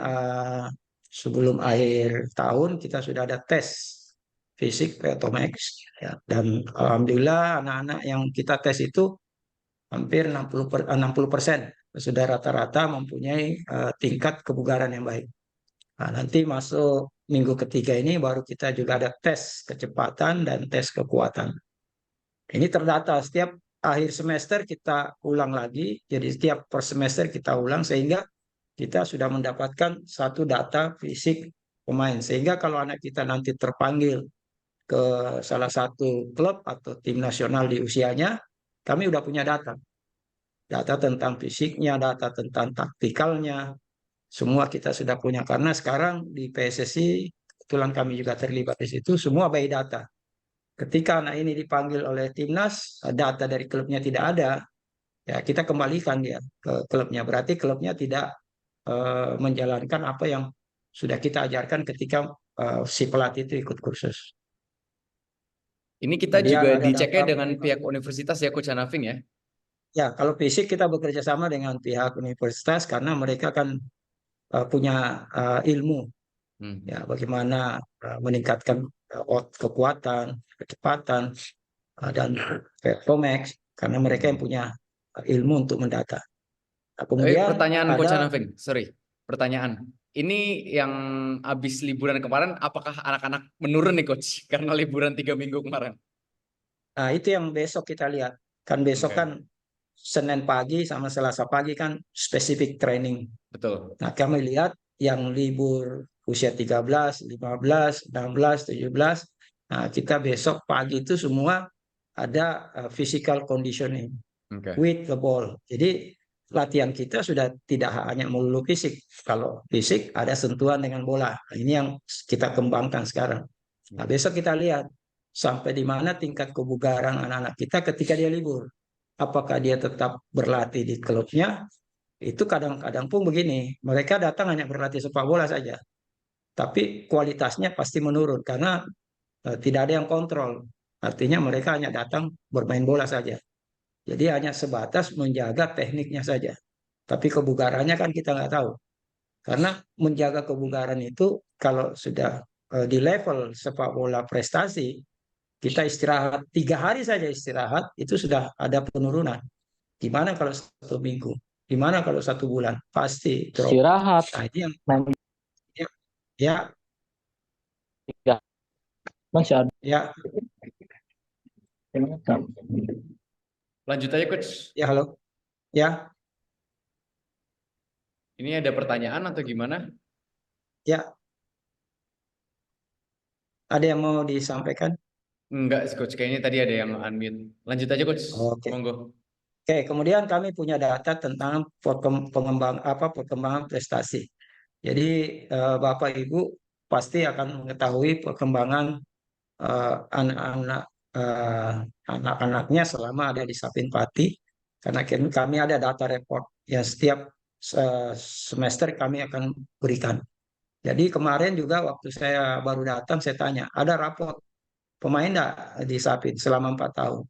sebelum akhir tahun kita sudah ada tes fisik Petromax, ya, dan alhamdulillah anak-anak yang kita tes itu hampir 60% sudah rata-rata mempunyai tingkat kebugaran yang baik. Nah, nanti masuk minggu ketiga ini baru kita juga ada tes kecepatan dan tes kekuatan. Ini terdata setiap akhir semester kita ulang lagi, jadi setiap per semester kita ulang sehingga kita sudah mendapatkan satu data fisik pemain. Sehingga kalau anak kita nanti terpanggil ke salah satu klub atau tim nasional di usianya, kami udah punya data. Data tentang fisiknya, data tentang taktikalnya, semua kita sudah punya. Karena sekarang di PSSI, kebetulan kami juga terlibat di situ, semua by data. Ketika anak ini dipanggil oleh timnas, data dari klubnya tidak ada, ya kita kembalikan dia ke klubnya. Berarti klubnya tidak menjalankan apa yang sudah kita ajarkan ketika si pelatih itu ikut kursus. Ini kita Kemudian juga ada diceknya data dengan pihak universitas ya, Coach Hanafing ya? Ya, kalau fisik kita bekerja sama dengan pihak universitas karena mereka kan punya ilmu ya bagaimana meningkatkan kekuatan, kecepatan dan performance karena mereka yang punya ilmu untuk mendata. Nah, kemudian Pertanyaan Coach ada Hanafing, sorry, pertanyaan. Ini yang habis liburan kemarin, apakah anak-anak menurun nih Coach karena liburan 3 minggu kemarin? nah itu yang besok kita lihat. Kan besok Oke, kan Senin pagi sama Selasa pagi kan spesifik training. betul. Nah, kami lihat yang libur usia 13, 15, 16, 17. Nah, kita besok pagi itu semua ada physical conditioning Oke. with the ball. Jadi latihan kita sudah tidak hanya melulu fisik. Kalau fisik ada sentuhan dengan bola. Nah, ini yang kita kembangkan sekarang. Nah, besok kita lihat sampai di mana tingkat kebugaran anak-anak kita ketika dia libur. Apakah dia tetap berlatih di klubnya? Itu kadang-kadang pun begini, mereka datang hanya berlatih sepak bola saja, tapi kualitasnya pasti menurun karena tidak ada yang kontrol. Artinya mereka hanya datang bermain bola saja. Jadi hanya sebatas menjaga tekniknya saja. Tapi kebugarannya kan kita nggak tahu. Karena menjaga kebugaran itu kalau sudah di level sepak bola prestasi, kita istirahat 3 hari saja istirahat itu sudah ada penurunan. Gimana kalau 1 minggu? Gimana kalau 1 bulan? Pasti drop. Istirahat. Nah, ini yang ya Ya, masih ada. ya Lanjut aja Coach. ya halo ya Ini ada pertanyaan atau gimana? ya ada yang mau disampaikan? Enggak, Coach. Kayaknya tadi ada yang unmute. Lanjut aja Coach. Oke. Monggo. Oke, kemudian kami punya data tentang perkembangan prestasi. Jadi Bapak Ibu pasti akan mengetahui perkembangan anak-anak anak-anaknya selama ada di Sapin-Pati karena kami ada data report yang setiap semester kami akan berikan. Jadi kemarin juga waktu saya baru datang saya tanya, ada raport pemain enggak di Sapin selama 4 tahun?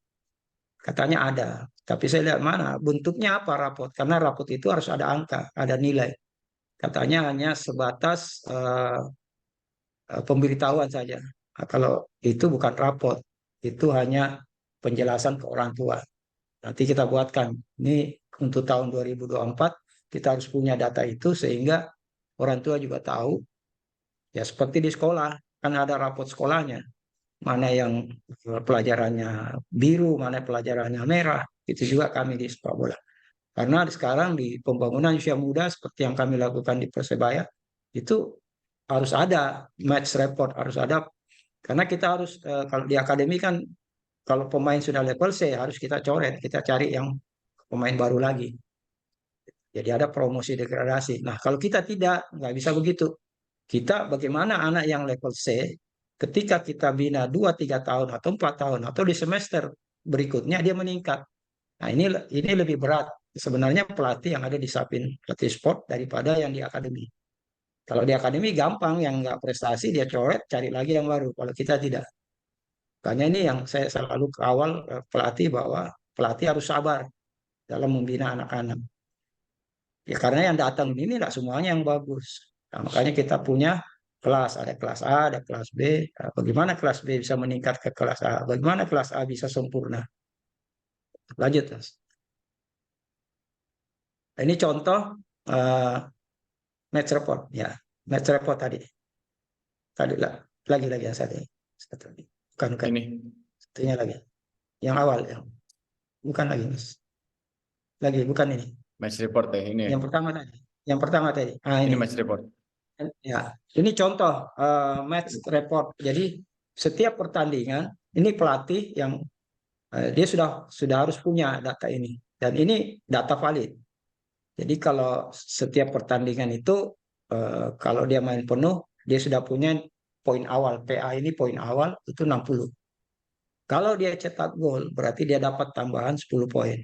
Katanya ada. Tapi saya lihat mana bentuknya apa raport? Karena raport itu harus ada angka, ada nilai. Katanya hanya sebatas pemberitahuan saja. Nah, kalau itu bukan raport, itu hanya penjelasan ke orang tua. Nanti kita buatkan. Ini untuk tahun 2024 kita harus punya data itu sehingga orang tua juga tahu. Ya seperti di sekolah kan ada raport sekolahnya. Mana yang pelajarannya biru, mana pelajarannya merah. Itu juga kami di sepak bola. Karena sekarang di pembangunan usia muda seperti yang kami lakukan di Persebaya itu harus ada match report, harus ada karena kita harus kalau di akademi kan kalau pemain sudah level C harus kita coret, kita cari yang pemain baru lagi. Jadi ada promosi degradasi. Nah, kalau kita tidak, nggak bisa begitu. Kita bagaimana anak yang level C ketika kita bina 2-3 tahun atau 4 tahun atau di semester berikutnya dia meningkat. Nah, ini lebih berat sebenarnya pelatih yang ada di Sapin pelatih sport daripada yang di akademi. Kalau di akademi gampang, yang nggak prestasi dia coret, cari lagi yang baru. Kalau kita tidak. Makanya ini yang saya selalu kawal pelatih bahwa pelatih harus sabar dalam membina anak-anak. Ya karena yang datang ini tidak semuanya yang bagus. Nah, makanya kita punya kelas, ada kelas A, ada kelas B. Nah, bagaimana kelas B bisa meningkat ke kelas A? Bagaimana kelas A bisa sempurna? Lanjut, Mas. Ini contoh uh, match report ya. Match report tadi. Tadi lah, lagi yang tadi. Bukan. Ini. Satunya lagi. Yang awal yang bukan lagi, Mas. Lagi bukan ini. Match report ya ini. Yang pertama tadi. Yang pertama tadi. Ah, Ini ini match report. Ya, ini contoh match report. Jadi setiap pertandingan ini pelatih yang dia sudah harus punya data ini dan ini data valid. Jadi kalau setiap pertandingan itu kalau dia main penuh dia sudah punya poin awal PA ini poin awal itu 60. Kalau dia cetak gol berarti dia dapat tambahan 10 poin.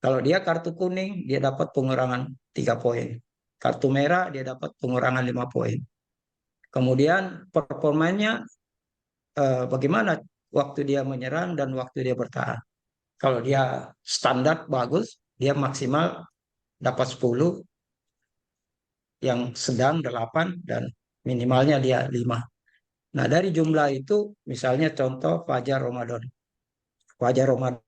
Kalau dia kartu kuning dia dapat pengurangan 3 poin. Kartu merah dia dapat pengurangan 5 poin. Kemudian performanya bagaimana waktu dia menyerang dan waktu dia bertahan. Kalau dia standar bagus, dia maksimal dapat 10, yang sedang 8, dan minimalnya dia 5. Nah, dari jumlah itu, misalnya contoh Fajar Ramadan. Fajar Ramadan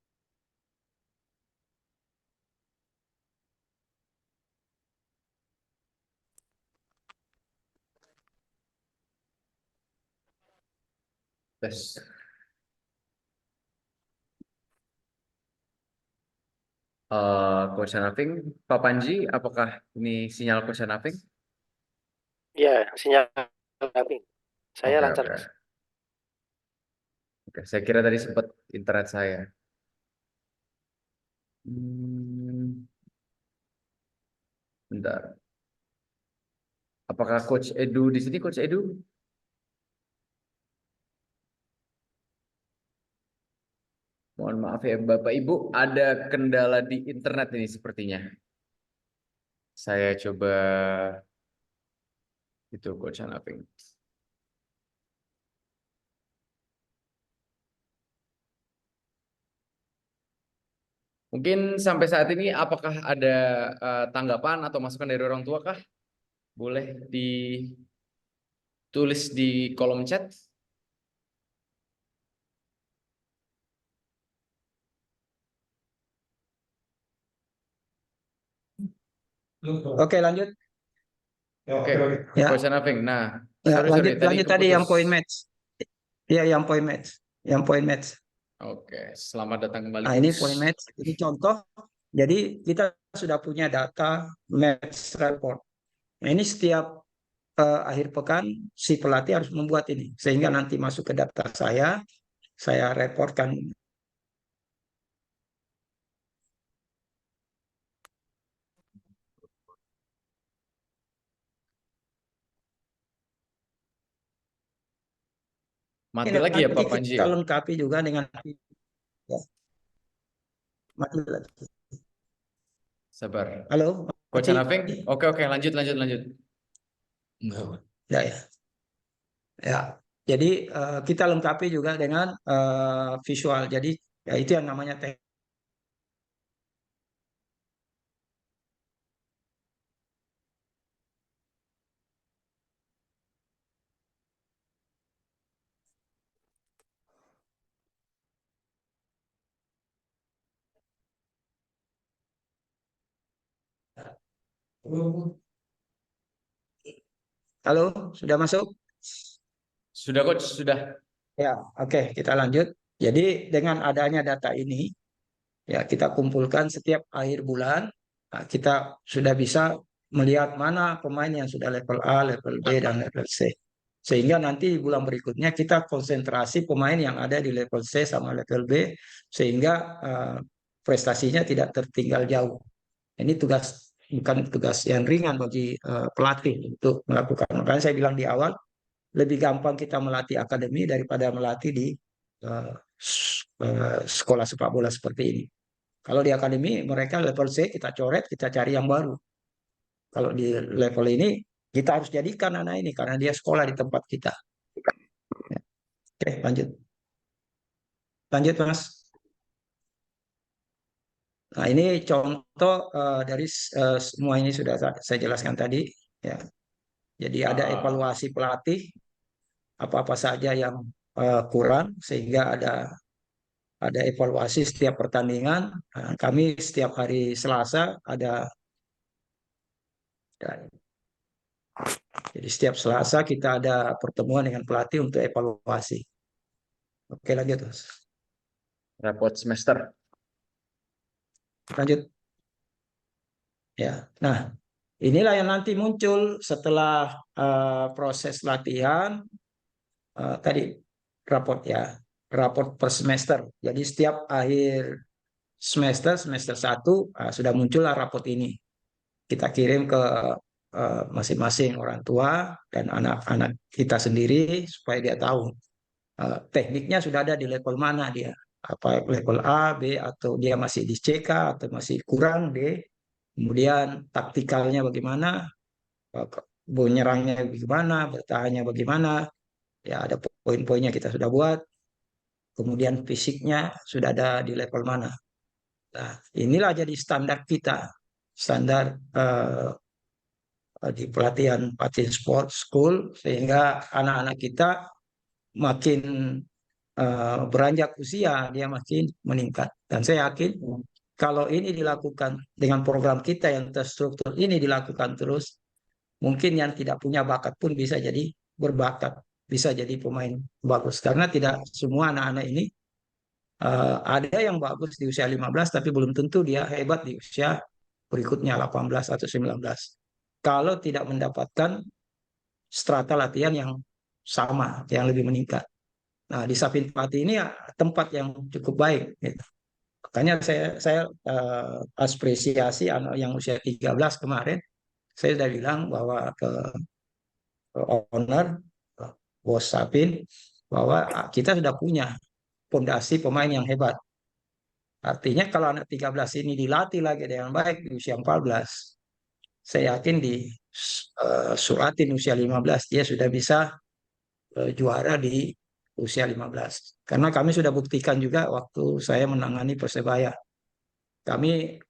Tes. Coach Naving, Pak Panji, apakah ini sinyal Coach Naving? Ya, sinyal kami. Saya Oke, lancar, oke. Mas. Oke, saya kira tadi sempat internet saya. Bentar. Apakah Coach Edu di sini, Coach Edu? Mohon maaf ya, Bapak Ibu, ada kendala di internet ini sepertinya. Saya coba itu Coach Naving. Mungkin sampai saat ini apakah ada tanggapan atau masukan dari orang tua kah? Boleh ditulis di kolom chat. Oke, lanjut. Oke, Ya. Coach Naving. Nah, Ya, sorry, lanjut tadi lanjut tadi yang keputus. point match. Ya, yang point match. Yang point match. Oke, selamat datang kembali, Nah, ini Coach. point match. Ini contoh. Jadi kita sudah punya data match report. Nah, ini setiap akhir pekan si pelatih harus membuat ini sehingga nanti masuk ke data saya reportkan. Mati Ini lagi ya nanti Pak Panji kita ya? lengkapi juga dengan ya, mati lagi. Sabar. Halo, Coach mati. Naving? Oke, lanjut. Ya, ya. Ya, jadi kita lengkapi juga dengan visual. Jadi ya itu yang namanya Halo, sudah masuk? Sudah Coach, sudah. Ya, oke, kita lanjut. Jadi dengan adanya data ini, ya kita kumpulkan setiap akhir bulan, nah, kita sudah bisa melihat mana pemain yang sudah level A, level B, dan level C. Sehingga nanti di bulan berikutnya kita konsentrasi pemain yang ada di level C sama level B, sehingga prestasinya tidak tertinggal jauh. Ini bukan tugas yang ringan bagi pelatih untuk melakukan. Makanya saya bilang di awal, lebih gampang kita melatih akademi daripada melatih di sekolah sepak bola seperti ini. Kalau di akademi mereka level C kita coret, kita cari yang baru. Kalau di level ini kita harus jadikan anak ini karena dia sekolah di tempat kita. Oke, lanjut. Lanjut, Mas. Nah, ini contoh dari semua ini sudah saya jelaskan tadi. Ya. Jadi ada evaluasi pelatih, apa-apa saja yang kurang, sehingga ada evaluasi setiap pertandingan. Nah, kami setiap hari Selasa ada. Jadi setiap Selasa kita ada pertemuan dengan pelatih untuk evaluasi. Oke, lanjut, Mas. Rapot semester. Lanjut. Ya. Nah, inilah yang nanti muncul setelah proses latihan tadi raport ya. Raport per semester. Jadi setiap akhir semester 1 sudah muncullah raport ini. Kita kirim ke masing-masing orang tua dan anak-anak kita sendiri supaya dia tahu tekniknya sudah ada di level mana dia, apa level A, B, atau dia masih di CK atau masih kurang D, kemudian taktikalnya bagaimana, menyerangnya bagaimana, bertahannya bagaimana, ya ada poin-poinnya kita sudah buat, kemudian fisiknya sudah ada di level mana. Nah, inilah jadi standar kita, standar di pelatihan Patin Sport School, sehingga anak-anak kita makin beranjak usia, dia makin meningkat. Dan saya yakin kalau ini dilakukan dengan program kita yang terstruktur ini dilakukan terus, mungkin yang tidak punya bakat pun bisa jadi berbakat, bisa jadi pemain bagus. Karena tidak semua anak-anak ini ada yang bagus di usia 15, tapi belum tentu dia hebat di usia berikutnya 18 atau 19. Kalau tidak mendapatkan strata latihan yang sama, yang lebih meningkat. Nah, di Sapin Pati ini tempat yang cukup baik. Gitu. Makanya saya apresiasi anak yang usia 13 kemarin, saya sudah bilang bahwa ke owner, bos Sapin, bahwa kita sudah punya fondasi pemain yang hebat. Artinya kalau anak 13 ini dilatih lagi dengan baik di usia 14, saya yakin di Suratin usia 15 dia sudah bisa juara di usia 15. Karena kami sudah buktikan juga waktu saya menangani Persebaya. Kami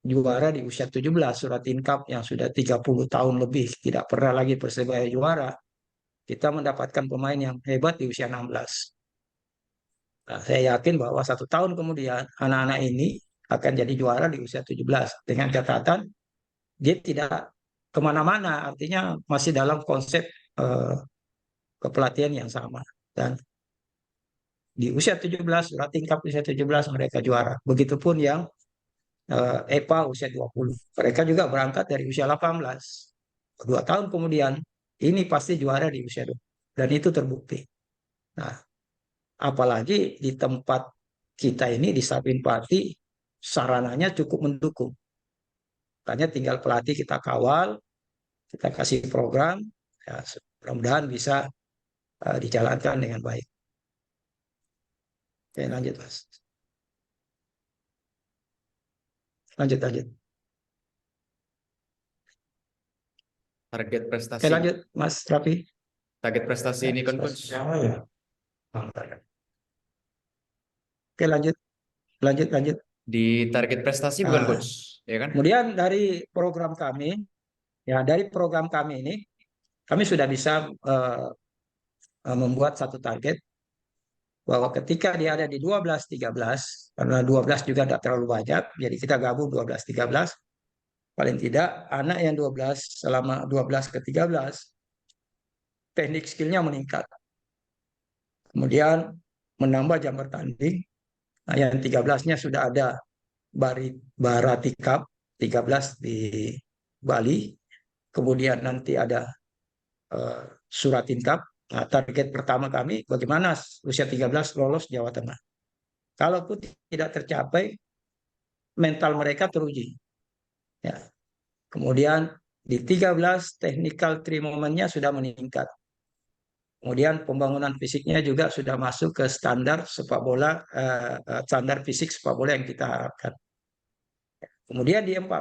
juara di usia 17 Suratin Cup yang sudah 30 tahun lebih tidak pernah lagi Persebaya juara. Kita mendapatkan pemain yang hebat di usia 16. Nah, saya yakin bahwa 1 tahun kemudian anak-anak ini akan jadi juara di usia 17 dengan catatan dia tidak kemana-mana, artinya masih dalam konsep kepelatihan yang sama. Dan di usia 17, surat tingkat usia 17 mereka juara. Begitupun yang EPA usia 20. Mereka juga berangkat dari usia 18. 2 tahun kemudian ini pasti juara di usia 20. Dan itu terbukti. Nah, apalagi di tempat kita ini di Sapin Pati sarananya cukup mendukung. Makanya tinggal pelatih kita kawal, kita kasih program, ya, mudah-mudahan bisa dijalankan dengan baik. Oke, lanjut Mas. Lanjut. Target prestasi. Oke, lanjut Mas Rafi. Target prestasi ini kan coach. Oke, lanjut. Di target prestasi bukan coach, ya kan? Kemudian dari program kami ini kami sudah bisa membuat satu target bahwa ketika dia ada di 12-13, karena 12 juga tidak terlalu banyak, jadi kita gabung 12-13, paling tidak anak yang 12 selama 12 ke 13 teknik skillnya meningkat. Kemudian menambah jam bertanding. Nah, yang 13-nya sudah ada Barati Cup 13 di Bali. Kemudian nanti ada Suratin Cup. Nah, target pertama kami bagaimana usia 13 lolos Jawa Tengah. Kalaupun tidak tercapai, mental mereka teruji. Ya. Kemudian di 13 technical three moment-nya sudah meningkat. Kemudian pembangunan fisiknya juga sudah masuk ke standar sepak bola, standar fisik sepak bola yang kita harapkan. Kemudian di 14,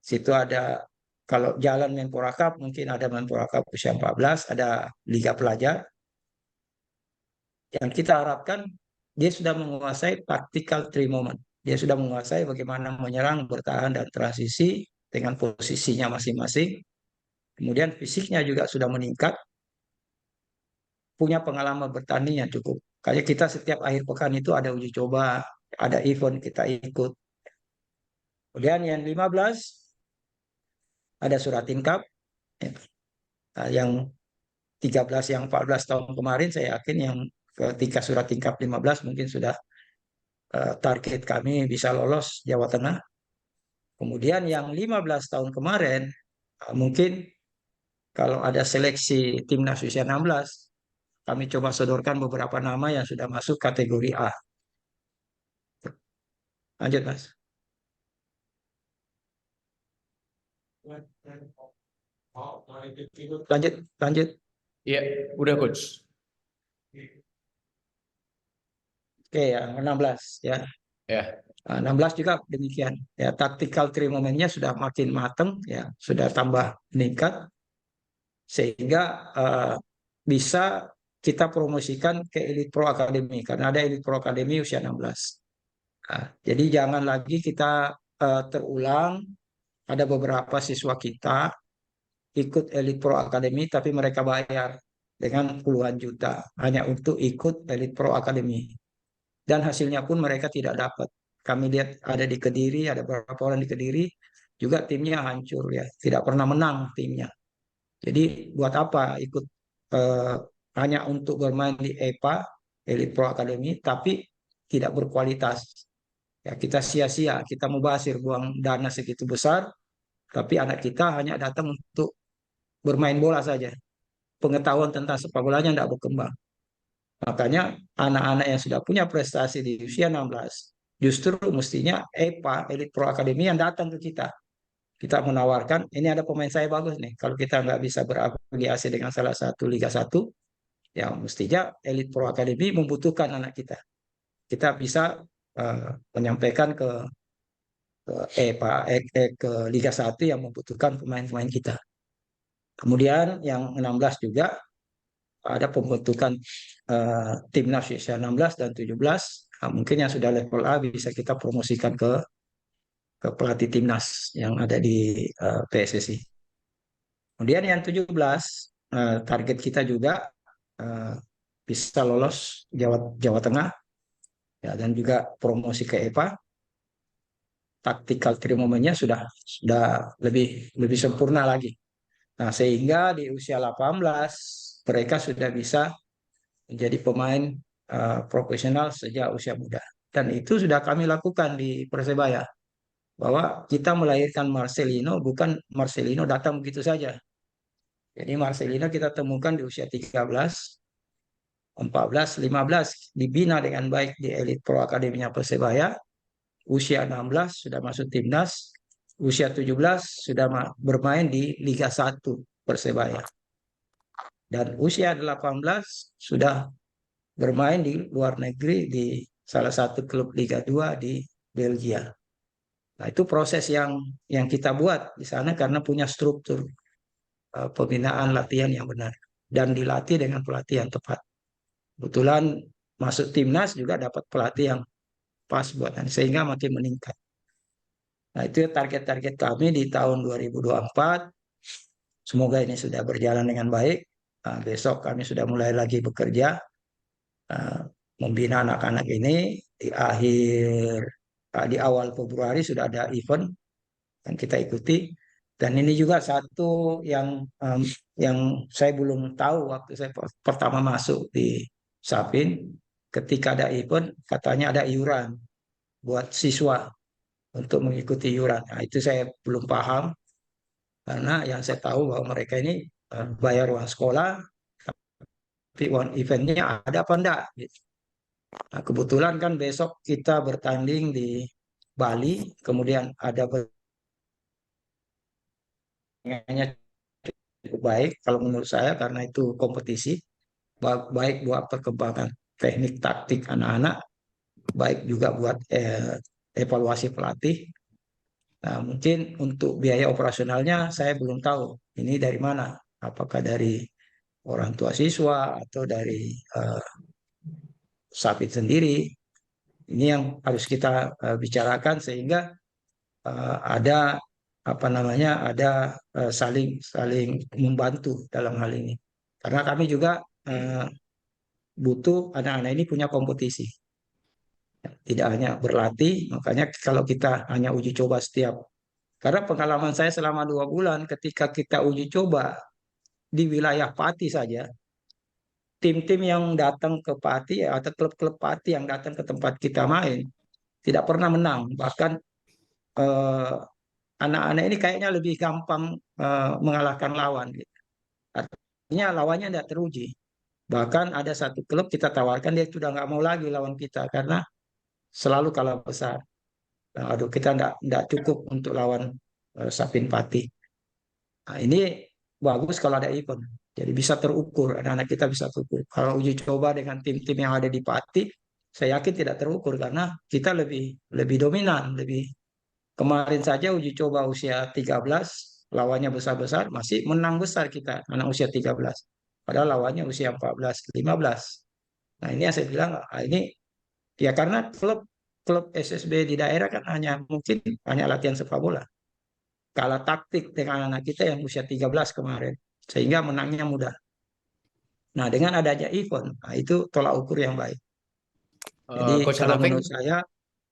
situ ada, kalau jalan Menpora Cup, mungkin ada Menpora Cup usia 14, ada Liga Pelajar. Yang kita harapkan, dia sudah menguasai tactical three moment. Dia sudah menguasai bagaimana menyerang, bertahan, dan transisi dengan posisinya masing-masing. Kemudian fisiknya juga sudah meningkat. Punya pengalaman bertanding yang cukup. Kayak kita setiap akhir pekan itu ada uji coba, ada event kita ikut. Kemudian yang 15 ada Suratin Cup. Nah, yang 13 yang 14 tahun kemarin saya yakin yang ketika Suratin Cup 15 mungkin sudah target kami bisa lolos Jawa Tengah. Kemudian yang 15 tahun kemarin mungkin kalau ada seleksi timnas usia 16 kami coba sodorkan beberapa nama yang sudah masuk kategori A. Lanjut, Mas. Lanjut. Iya, udah coach. Oke, yang 16 ya. Ya. 16 juga demikian. Ya, tactical three moment-nya sudah makin matang ya, sudah tambah meningkat sehingga bisa kita promosikan ke Elite Pro Academy karena ada Elite Pro Academy usia 16. Nah, jadi jangan lagi kita terulang, ada beberapa siswa kita ikut Elite Pro Academy tapi mereka bayar dengan puluhan juta hanya untuk ikut Elite Pro Academy dan hasilnya pun mereka tidak dapat. Kami lihat ada di Kediri, ada beberapa orang di Kediri juga timnya hancur ya, tidak pernah menang timnya. Jadi buat apa ikut eh, hanya untuk bermain di EPA Elite Pro Academy tapi tidak berkualitas. Ya kita sia-sia, kita mubazir buang dana segitu besar tapi anak kita hanya datang untuk bermain bola saja. Pengetahuan tentang sepak bolanya tidak berkembang. Makanya anak-anak yang sudah punya prestasi di usia 16 justru mestinya EPA Elite Pro Academy yang datang ke kita. Kita menawarkan, ini ada pemain saya bagus nih. Kalau kita nggak bisa berafiliasi dengan salah satu Liga 1, ya mestinya Elite Pro Academy membutuhkan anak kita. Kita bisa menyampaikan ke EPA ke Liga 1 yang membutuhkan pemain-pemain kita. Kemudian yang 16 juga ada pembentukan timnas usia 16 dan 17. Nah, mungkin yang sudah level A bisa kita promosikan ke pelatih timnas yang ada di PSSI. Kemudian yang 17 target kita juga bisa lolos Jawa Tengah ya, dan juga promosi ke EPA. Taktikal treatmentnya sudah lebih sempurna lagi. Nah, sehingga di usia 18 mereka sudah bisa menjadi pemain profesional sejak usia muda. Dan itu sudah kami lakukan di Persebaya. Bahwa kita melahirkan Marcelino, bukan Marcelino datang begitu saja. Jadi Marcelino kita temukan di usia 13, 14, 15 dibina dengan baik di Elite Pro Akademinya Persebaya. Usia 16 sudah masuk timnas, usia 17 sudah bermain di Liga 1 Persebaya. Dan usia 18 sudah bermain di luar negeri di salah satu klub Liga 2 di Belgia. Nah, itu proses yang kita buat di sana karena punya struktur pembinaan latihan yang benar dan dilatih dengan pelatih yang tepat. Kebetulan masuk timnas juga dapat pelatih yang pas buat sehingga makin meningkat. Nah, itu target-target kami di tahun 2024. Semoga ini sudah berjalan dengan baik. Nah, besok kami sudah mulai lagi bekerja membina anak-anak ini di awal Februari sudah ada event yang kita ikuti. Dan ini juga satu yang saya belum tahu waktu saya pertama masuk di Sapin. Ketika ada event, katanya ada iuran buat siswa untuk mengikuti iuran. Nah, itu saya belum paham karena yang saya tahu bahwa mereka ini bayar uang sekolah, tapi uang eventnya ada apa enggak? Nah, kebetulan kan besok kita bertanding di Bali, kemudian ada pertandingannya cukup baik kalau menurut saya karena itu kompetisi baik buat perkembangan teknik taktik anak-anak, baik juga buat evaluasi pelatih. Nah, mungkin untuk biaya operasionalnya saya belum tahu ini dari mana, apakah dari orang tua siswa atau dari Sapit sendiri. Ini yang harus kita bicarakan sehingga ada ada saling membantu dalam hal ini. Karena kami juga butuh anak-anak ini punya kompetisi. Tidak hanya berlatih, makanya kalau kita hanya uji coba karena pengalaman saya selama 2 bulan ketika kita uji coba di wilayah Pati saja, tim-tim yang datang ke Pati atau klub-klub Pati yang datang ke tempat kita main tidak pernah menang. Bahkan anak-anak ini kayaknya lebih gampang mengalahkan lawan. Gitu. Artinya lawannya tidak teruji. Bahkan ada satu klub kita tawarkan dia sudah nggak mau lagi lawan kita karena selalu kalah besar. Nah, aduh kita tidak cukup untuk lawan Sapin Pati. Nah, ini bagus kalau ada event. Jadi bisa terukur, anak-anak kita bisa terukur. Kalau uji coba dengan tim-tim yang ada di Pati, saya yakin tidak terukur karena kita lebih dominan, kemarin saja uji coba usia 13, lawannya besar-besar, masih menang besar kita, anak usia 13. padahal lawannya usia 14, 15. Nah, ini yang saya bilang, ini ya karena klub SSB di daerah kan mungkin hanya latihan sepak bola. Kalah taktik dengan anak kita yang usia 13 kemarin, sehingga menangnya mudah. Nah, dengan adanya event, nah itu tolak ukur yang baik. Jadi Coach kalau Hanafeng, menurut saya,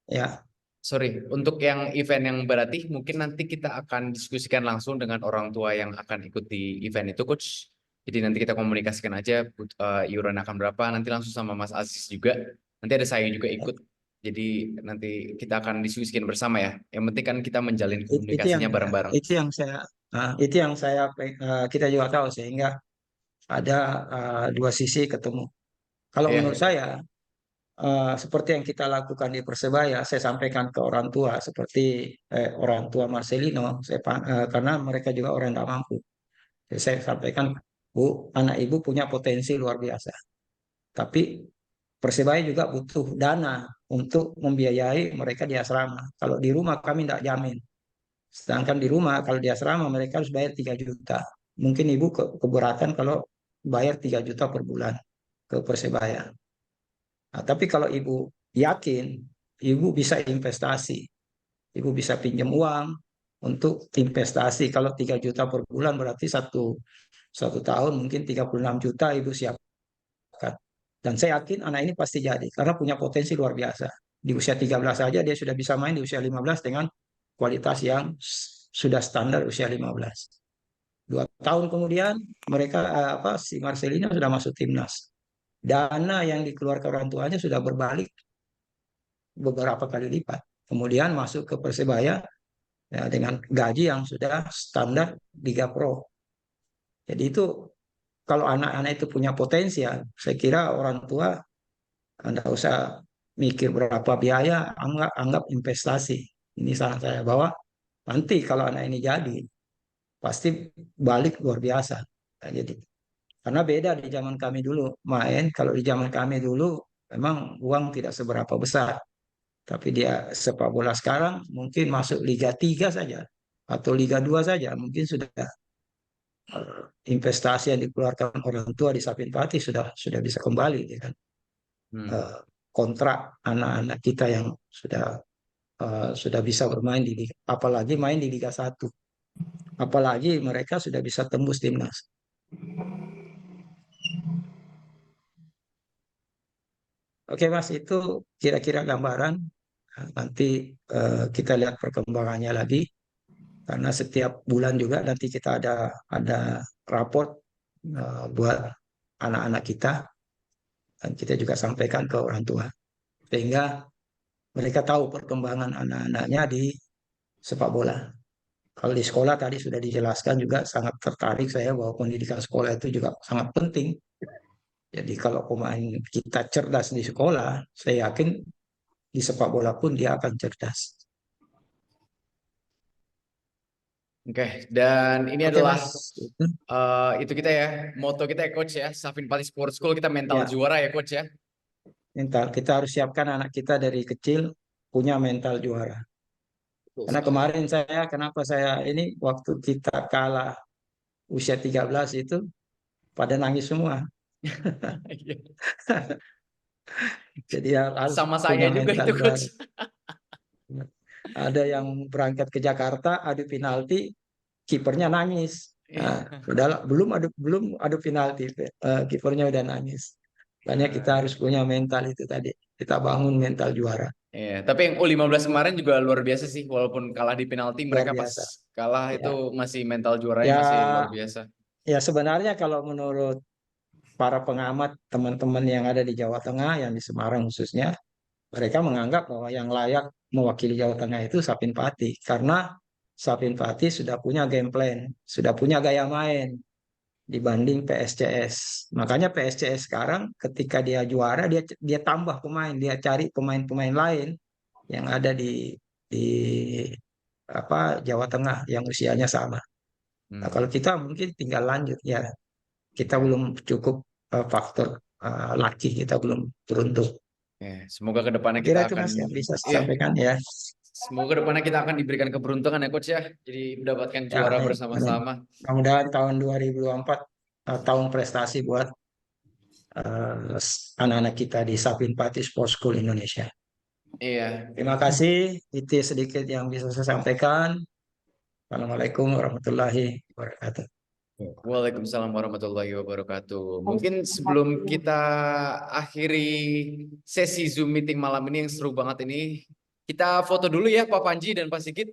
ya sorry, untuk yang event yang berarti mungkin nanti kita akan diskusikan langsung dengan orang tua yang akan ikut di event itu, Coach. Jadi nanti kita komunikasikan aja iuran akan berapa, nanti langsung sama Mas Aziz juga. Nanti ada saya juga ikut. Jadi nanti kita akan diskusikan bersama ya. Yang penting kan kita menjalin itu yang komunikasinya bareng-bareng. itu yang saya kita juga tahu, sehingga ada dua sisi ketemu. Kalau Iya. menurut saya, seperti yang kita lakukan di Persebaya, saya sampaikan ke orang tua seperti orang tua Marcelino, karena mereka juga orang yang tak mampu. Jadi saya sampaikan, Bu, anak ibu punya potensi luar biasa. Tapi Persebaya juga butuh dana untuk membiayai mereka di asrama. Kalau di rumah kami tidak jamin. Sedangkan di rumah, kalau di asrama mereka harus bayar 3 juta. Mungkin ibu keberatan kalau bayar 3 juta per bulan ke Persebaya. Nah, tapi kalau ibu yakin, ibu bisa investasi. Ibu bisa pinjam uang untuk investasi. Kalau 3 juta per bulan berarti satu tahun mungkin 36 juta ibu siapkan. Dan saya yakin anak ini pasti jadi karena punya potensi luar biasa. Di usia 13 saja dia sudah bisa main di usia 15 dengan kualitas yang sudah standar usia 15. 2 tahun kemudian mereka si Marcelino sudah masuk timnas. Dana yang dikeluarkan orang tuanya sudah berbalik beberapa kali lipat. Kemudian masuk ke Persebaya ya, dengan gaji yang sudah standar Liga Pro. Jadi itu kalau anak-anak itu punya potensi ya, saya kira orang tua Anda usah mikir berapa biaya, anggap investasi. Ini saran saya bahwa nanti kalau anak ini jadi pasti balik luar biasa. Nah, jadi karena beda di zaman kami dulu main. Kalau di zaman kami dulu memang uang tidak seberapa besar. Tapi dia sepak bola sekarang mungkin masuk Liga 3 saja atau Liga 2 saja mungkin sudah investasi yang dikeluarkan orang tua di Sapin Pati sudah bisa kembali ya kan. Kontrak anak-anak kita yang sudah bisa bermain di Liga, apalagi main di Liga 1. Apalagi mereka sudah bisa tembus timnas. Oke Mas, itu kira-kira gambaran. Nanti kita lihat perkembangannya lagi. Karena setiap bulan juga nanti kita ada raport buat anak-anak kita. Dan kita juga sampaikan ke orang tua. Sehingga mereka tahu perkembangan anak-anaknya di sepak bola. Kalau di sekolah tadi sudah dijelaskan juga sangat tertarik saya bahwa pendidikan sekolah itu juga sangat penting. Jadi kalau pemain kita cerdas di sekolah, saya yakin di sepak bola pun dia akan cerdas. Oke, dan ini Oke, adalah Mas. itu kita ya, moto kita ya Coach ya, Sapin Pati Sports School, kita mental Ya. juara ya Coach ya. Mental, kita harus siapkan anak kita dari kecil punya mental juara. Karena kemarin kenapa saya ini waktu kita kalah usia 13 itu pada nangis semua. Jadi harus Sama punya saya juga mental itu juara. Coach. Ada yang berangkat ke Jakarta adu penalti, kipernya nangis. Nah, belum adu penalti, kipernya udah nangis. Makanya kita harus punya mental itu tadi. Kita bangun mental juara. Tapi yang U15 kemarin juga luar biasa sih, walaupun kalah di penalti, Luar mereka pas biasa. kalah Ya. itu masih mental juaranya Ya, masih luar biasa. ya sebenarnya kalau menurut para pengamat teman-teman yang ada di Jawa Tengah, yang di Semarang khususnya, mereka menganggap bahwa yang layak mewakili Jawa Tengah itu Sapin Pati. Karena Sapin Pati sudah punya game plan, sudah punya gaya main dibanding PSCS. Makanya PSCS sekarang ketika dia juara, dia tambah pemain, dia cari pemain-pemain lain yang ada di Jawa Tengah yang usianya sama. Nah, kalau kita mungkin tinggal lanjut ya. Kita belum cukup faktor laki, kita belum beruntung. Semoga kedepannya Kira kita itu akan Mas yang bisa saya sampaikan ya. semoga kedepannya kita akan diberikan keberuntungan ya Coach ya. Jadi mendapatkan Ya, juara amin. bersama-sama. Mudah-mudahan tahun 2024 tahun prestasi buat anak-anak kita di Sapin Pati Sports School Indonesia. Iya. Terima kasih, itu sedikit yang bisa saya sampaikan. Assalamualaikum warahmatullahi wabarakatuh. Waalaikumsalam warahmatullahi wabarakatuh. Mungkin sebelum kita akhiri sesi Zoom meeting malam ini yang seru banget ini, kita foto dulu ya Pak Panji dan Pak Sigit.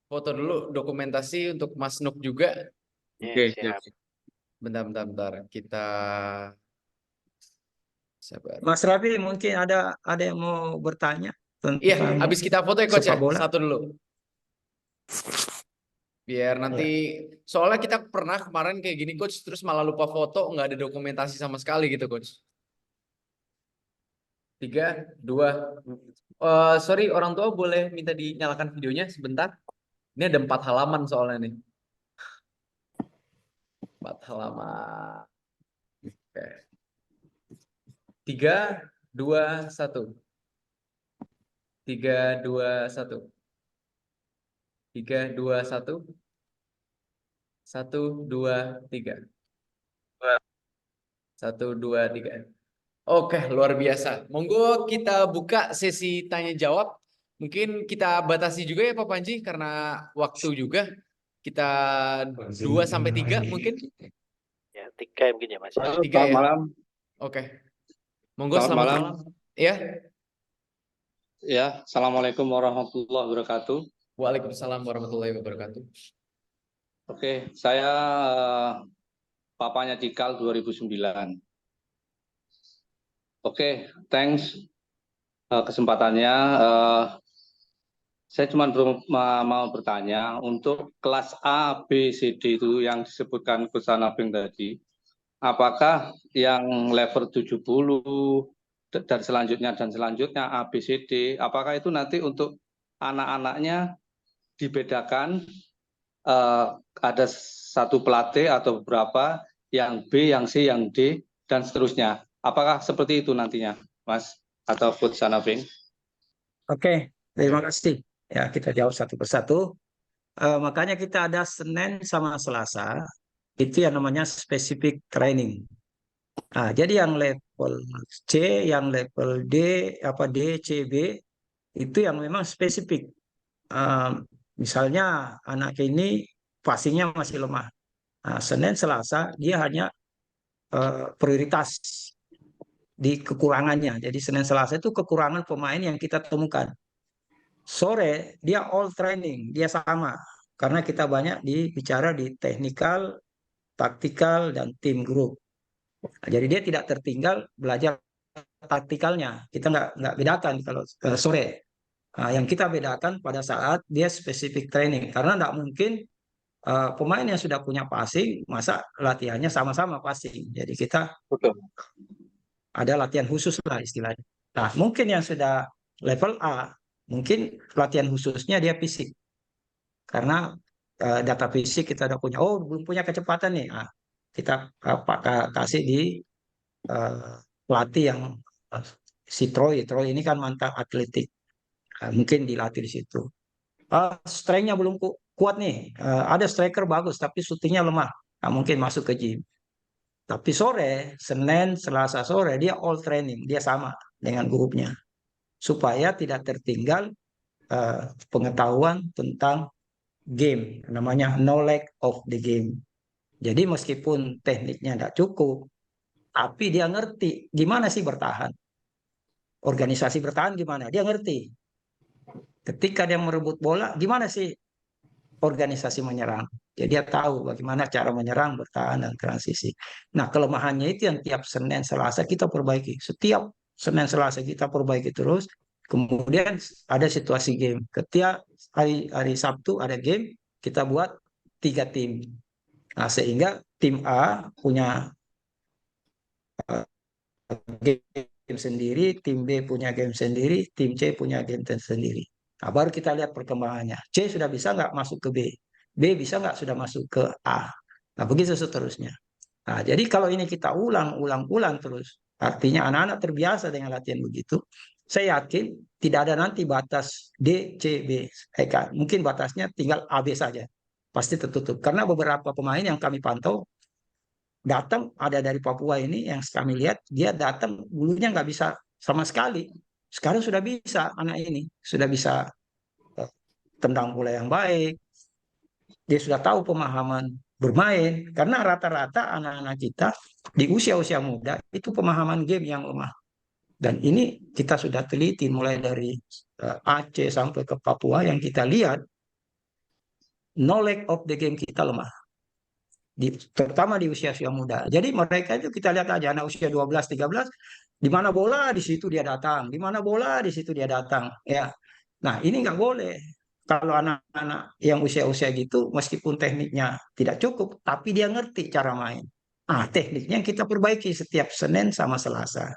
Foto dulu dokumentasi untuk Mas Nuk juga. Oke, siap. siap. Bentar. Kita sabar. Mas Rafi, mungkin ada yang mau bertanya Iya, tentang habis kita foto ya Coach ya. sepak bola? Satu dulu. Biar nanti soalnya kita pernah kemarin kayak gini Coach, terus malah lupa foto, nggak ada dokumentasi sama sekali gitu Coach. 3, 2. Sorry, orang tua boleh minta dinyalakan videonya sebentar. Ini ada 4 halaman soalnya nih. 4 halaman. Oke. 3, 2, 1. 3, 2, 1. 3, 2, 1. 1, 2, 3. 1, 2, 3. Oke, luar biasa. Monggo kita buka sesi tanya jawab. Mungkin kita batasi juga ya Pak Panji karena waktu juga. Kita 2 sampai 3 mungkin. Ya, 3 mungkin ya Mas. Halo, 3 selamat ya. malam. Oke. Monggo Selamat selamat malam. malam. Ya. Ya, Assalamualaikum warahmatullahi wabarakatuh. Waalaikumsalam warahmatullahi wabarakatuh. Oke, saya papanya Cikal 2009. Oke, thanks kesempatannya. Saya cuma mau bertanya untuk kelas A, B, C, D itu yang disebutkan Coach Anabeng tadi, apakah yang level 70 dan selanjutnya A, B, C, D, apakah itu nanti untuk anak-anaknya dibedakan, ada satu pelatih atau beberapa, yang B, yang C, yang D, dan seterusnya. Apakah seperti itu nantinya, Mas, atau Coach Anabeng? Oke, terima kasih. Ya, kita jawab satu persatu. Makanya kita ada Senin sama Selasa, itu yang namanya specific training. Nah, jadi yang level C, yang level D, D, C, B, itu yang memang spesifik. Misalnya anak ini passingnya masih lemah. Nah, Senin, Selasa, dia hanya prioritas di kekurangannya. Jadi Senin, Selasa itu kekurangan pemain yang kita temukan. Sore dia all training, dia sama. Karena kita banyak bicara di technical, taktikal, dan team group. Nah, jadi dia tidak tertinggal belajar taktikalnya. Kita nggak bedakan kalau sore. Nah, yang kita bedakan pada saat dia spesifik training. Karena nggak mungkin pemain yang sudah punya passing, masa latihannya sama-sama passing. Jadi kita ada latihan khusus lah istilahnya. Nah, mungkin yang sudah level A, mungkin latihan khususnya dia fisik. Karena data fisik kita udah punya. Oh, belum punya kecepatan nih. Nah, kita kasih di pelatih yang si Troy ini kan mantan atletik. Mungkin dilatih di situ. Strength-nya belum kuat nih. Ada striker bagus tapi syutingnya lemah. Nah, mungkin masuk ke gym. Tapi sore, Senin, Selasa sore dia all training, dia sama dengan grupnya supaya tidak tertinggal pengetahuan tentang game, namanya knowledge of the game. Jadi meskipun tekniknya tidak cukup, tapi dia ngerti gimana sih bertahan. Organisasi bertahan gimana? Dia ngerti. Ketika dia merebut bola, gimana sih organisasi menyerang. Jadi dia tahu bagaimana cara menyerang, bertahan, dan transisi. Nah, kelemahannya itu yang tiap Senin, Selasa kita perbaiki. Setiap Senin, Selasa kita perbaiki terus. Kemudian ada situasi game. Ketika hari Sabtu ada game, kita buat 3 tim. Nah, sehingga tim A punya game sendiri, tim B punya game sendiri, tim C punya game sendiri. Nah, baru kita lihat perkembangannya. C sudah bisa nggak masuk ke B? B bisa nggak sudah masuk ke A? Nah, begitu seterusnya. Nah, jadi kalau ini kita ulang terus, artinya anak-anak terbiasa dengan latihan begitu, saya yakin tidak ada nanti batas D, C, B. Mungkin batasnya tinggal A, B saja. Pasti tertutup. Karena beberapa pemain yang kami pantau, datang ada dari Papua ini yang kami lihat dia datang dulunya nggak bisa sama sekali. Sekarang sudah bisa anak ini, sudah bisa tendang bola yang baik, dia sudah tahu pemahaman bermain karena rata-rata anak-anak kita di usia-usia muda itu pemahaman game yang lemah. Dan ini kita sudah teliti mulai dari Aceh sampai ke Papua yang kita lihat knowledge of the game kita lemah. Terutama di usia-usia muda. Jadi mereka itu kita lihat aja anak usia 12, 13, di mana bola di situ dia datang, di mana bola di situ dia datang, ya. Nah, ini nggak boleh. Kalau anak-anak yang usia-usia gitu, meskipun tekniknya tidak cukup, tapi dia ngerti cara main. Ah, tekniknya yang kita perbaiki setiap Senin sama Selasa.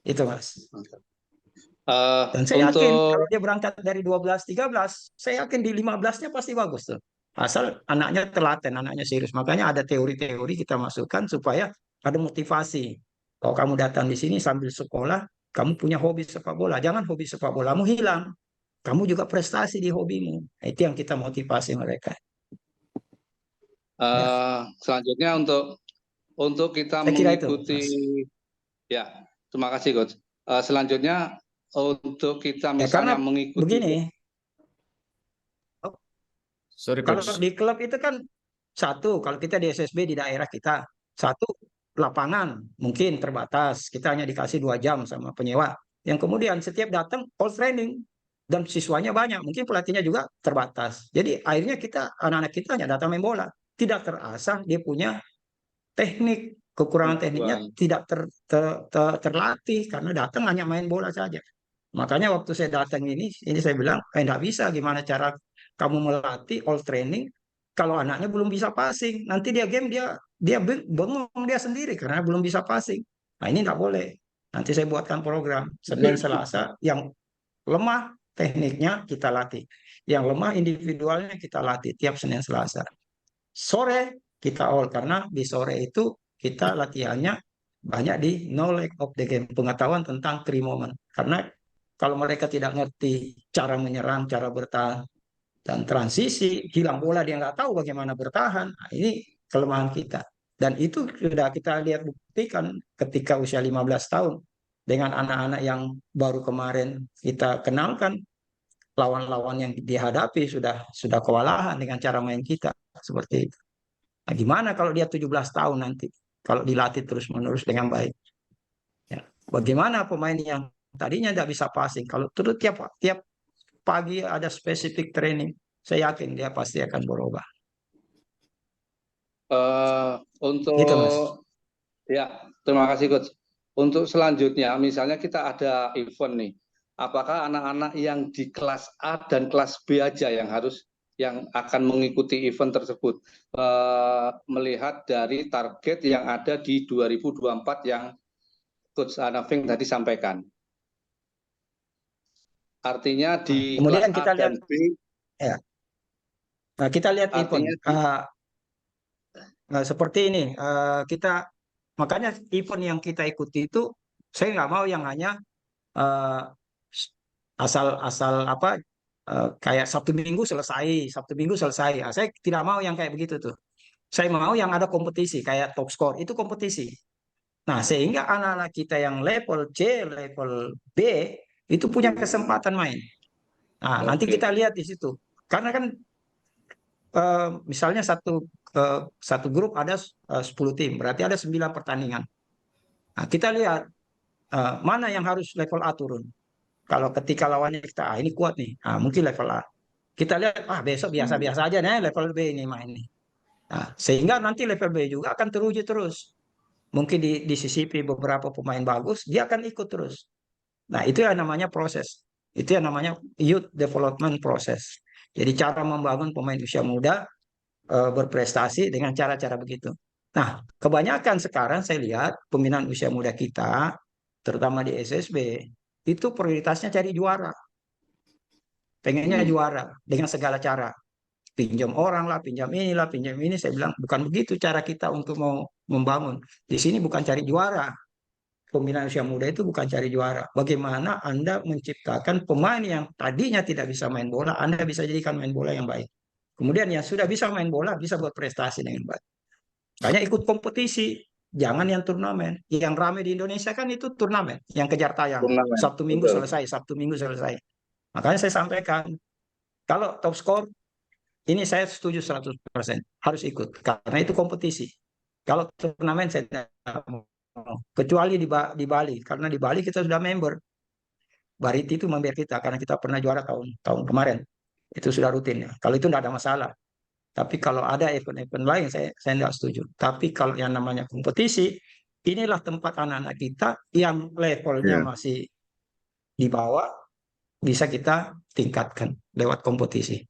Itu, Mas. Dan saya yakin kalau dia berangkat dari 12, 13, saya yakin di 15-nya pasti bagus tuh. Asal anaknya telaten, anaknya serius. Makanya ada teori-teori kita masukkan supaya ada motivasi. Kalau kamu datang di sini sambil sekolah, kamu punya hobi sepak bola. Jangan hobi sepak bolamu hilang. Kamu juga prestasi di hobimu. Nah, itu yang kita motivasi mereka. Selanjutnya untuk kita Saya kira itu, mengikuti, Mas. ya, terima kasih Coach. Selanjutnya untuk kita Ya, misalnya karena mengikuti, begini, Sorry kalau coach. di klub itu kan satu, kalau kita di SSB di daerah kita, satu lapangan mungkin terbatas, kita hanya dikasih 2 jam sama penyewa. Yang kemudian setiap datang all training dan siswanya banyak, mungkin pelatihnya juga terbatas. Jadi akhirnya kita anak-anak kita hanya datang main bola, tidak terasah dia punya teknik, kekurangan tekniknya tidak terlatih karena datang hanya main bola saja. Makanya waktu saya datang ini saya bilang, enggak bisa gimana cara kamu melatih all training kalau anaknya belum bisa passing. Nanti dia game dia bengong dia sendiri karena belum bisa passing. Nah, ini enggak boleh. Nanti saya buatkan program Senin Selasa yang lemah tekniknya kita latih. Yang lemah individualnya kita latih tiap Senin Selasa. Sore kita all karena di sore itu kita latihannya banyak di knowledge of the game, pengetahuan tentang three moment. Karena kalau mereka tidak ngerti cara menyerang, cara bertahan, dan transisi, hilang bola dia nggak tahu bagaimana bertahan. Nah, ini kelemahan kita. Dan itu sudah kita lihat buktikan ketika usia 15 tahun dengan anak-anak yang baru kemarin kita kenalkan, lawan-lawan yang dihadapi sudah kewalahan dengan cara main kita seperti itu. Nah, gimana kalau dia 17 tahun nanti kalau dilatih terus-menerus dengan baik? Ya. Bagaimana pemain yang tadinya tidak bisa passing kalau terus tiap pagi ada spesifik training, saya yakin dia pasti akan berubah. Untuk Gitu, Mas. Ya, terima kasih Coach. Untuk selanjutnya, misalnya kita ada event nih, apakah anak-anak yang di kelas A dan kelas B aja yang akan mengikuti event tersebut, melihat dari target yang ada di 2024 yang Coach Anaving tadi sampaikan. Artinya di Kemudian kelas kita A dan lihat, B. ya. Nah, kita lihat event. Seperti ini, makanya event yang kita ikuti itu saya nggak mau yang hanya asal apa kayak Sabtu Minggu selesai. Nah, saya tidak mau yang kayak begitu tuh. Saya mau yang ada kompetisi kayak top score itu kompetisi. Nah, sehingga anak-anak kita yang level C, level B itu punya kesempatan main. Nah, nanti kita lihat di situ. Karena kan misalnya satu grup ada 10 tim, berarti ada 9 pertandingan. Nah, kita lihat mana yang harus level A turun. Kalau ketika lawannya kita, ini kuat nih, mungkin level A. Kita lihat, besok biasa-biasa aja nih level B ini main nih. Nah, sehingga nanti level B juga akan teruji terus. Mungkin disisipi beberapa pemain bagus, dia akan ikut terus. Nah, itu yang namanya proses. Itu yang namanya youth development process. Jadi cara membangun pemain usia muda berprestasi dengan cara-cara begitu. Nah, kebanyakan sekarang saya lihat pembinaan usia muda kita, terutama di SSB, itu prioritasnya cari juara. Pengennya juara dengan segala cara. Pinjam orang lah, pinjam inilah, pinjam ini. Saya bilang, bukan begitu cara kita untuk mau membangun. Di sini bukan cari juara. Pembinaan usia muda itu bukan cari juara. Bagaimana Anda menciptakan pemain yang tadinya tidak bisa main bola, Anda bisa jadikan main bola yang baik. Kemudian yang sudah bisa main bola, bisa berprestasi dengan baik. Makanya ikut kompetisi, jangan yang turnamen. Yang ramai di Indonesia kan itu turnamen, yang kejar tayang. Turnamen. Sabtu Minggu Betul. selesai, Sabtu Minggu selesai. Makanya saya sampaikan, kalau top skor, ini saya setuju 100%, harus ikut. Karena itu kompetisi. Kalau turnamen saya tidak mau. Kecuali di Bali, karena di Bali kita sudah member. Bariti itu member kita, karena kita pernah juara tahun kemarin. Itu sudah rutin ya. Kalau itu tidak ada masalah. Tapi kalau ada event-event lain, saya tidak setuju. Tapi kalau yang namanya kompetisi, inilah tempat anak-anak kita yang levelnya masih di bawah, bisa kita tingkatkan lewat kompetisi.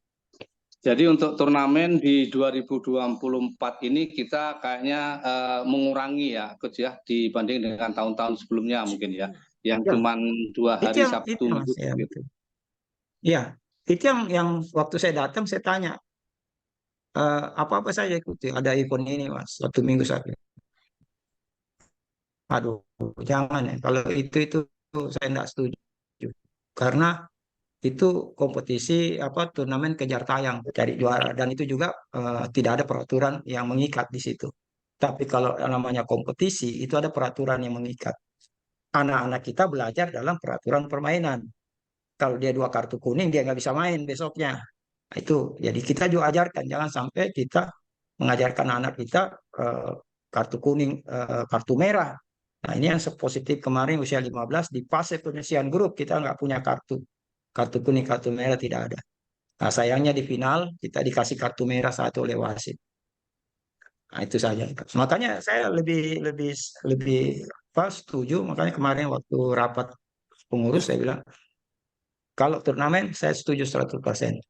Jadi untuk turnamen di 2024 ini kita kayaknya mengurangi ya, Coach ya, dibanding dengan tahun-tahun sebelumnya mungkin ya, yang Ya. cuma 2 hari Sabtu Itu Mas, Minggu ya, gitu. betul. Ya, itu yang waktu saya datang saya tanya, apa-apa saja ikuti, ada event ini Mas, Sabtu Minggu saja. Aduh, jangan ya. Kalau itu saya tidak setuju. Karena itu kompetisi turnamen kejar tayang cari juara, dan itu juga tidak ada peraturan yang mengikat di situ. Tapi kalau yang namanya kompetisi itu ada peraturan yang mengikat. Anak-anak kita belajar dalam peraturan permainan. Kalau dia 2 kartu kuning dia nggak bisa main besoknya. Nah, itu jadi kita juga ajarkan, jangan sampai kita mengajarkan anak kita kartu kuning, kartu merah. Nah, ini yang positif kemarin usia 15 di fase penyisian grup kita nggak punya kartu kuning, kartu merah tidak ada. Nah, sayangnya di final kita dikasih kartu merah 1 oleh wasit. Nah, itu saja. Makanya saya lebih setuju. Makanya kemarin waktu rapat pengurus saya bilang, kalau turnamen saya setuju 100%.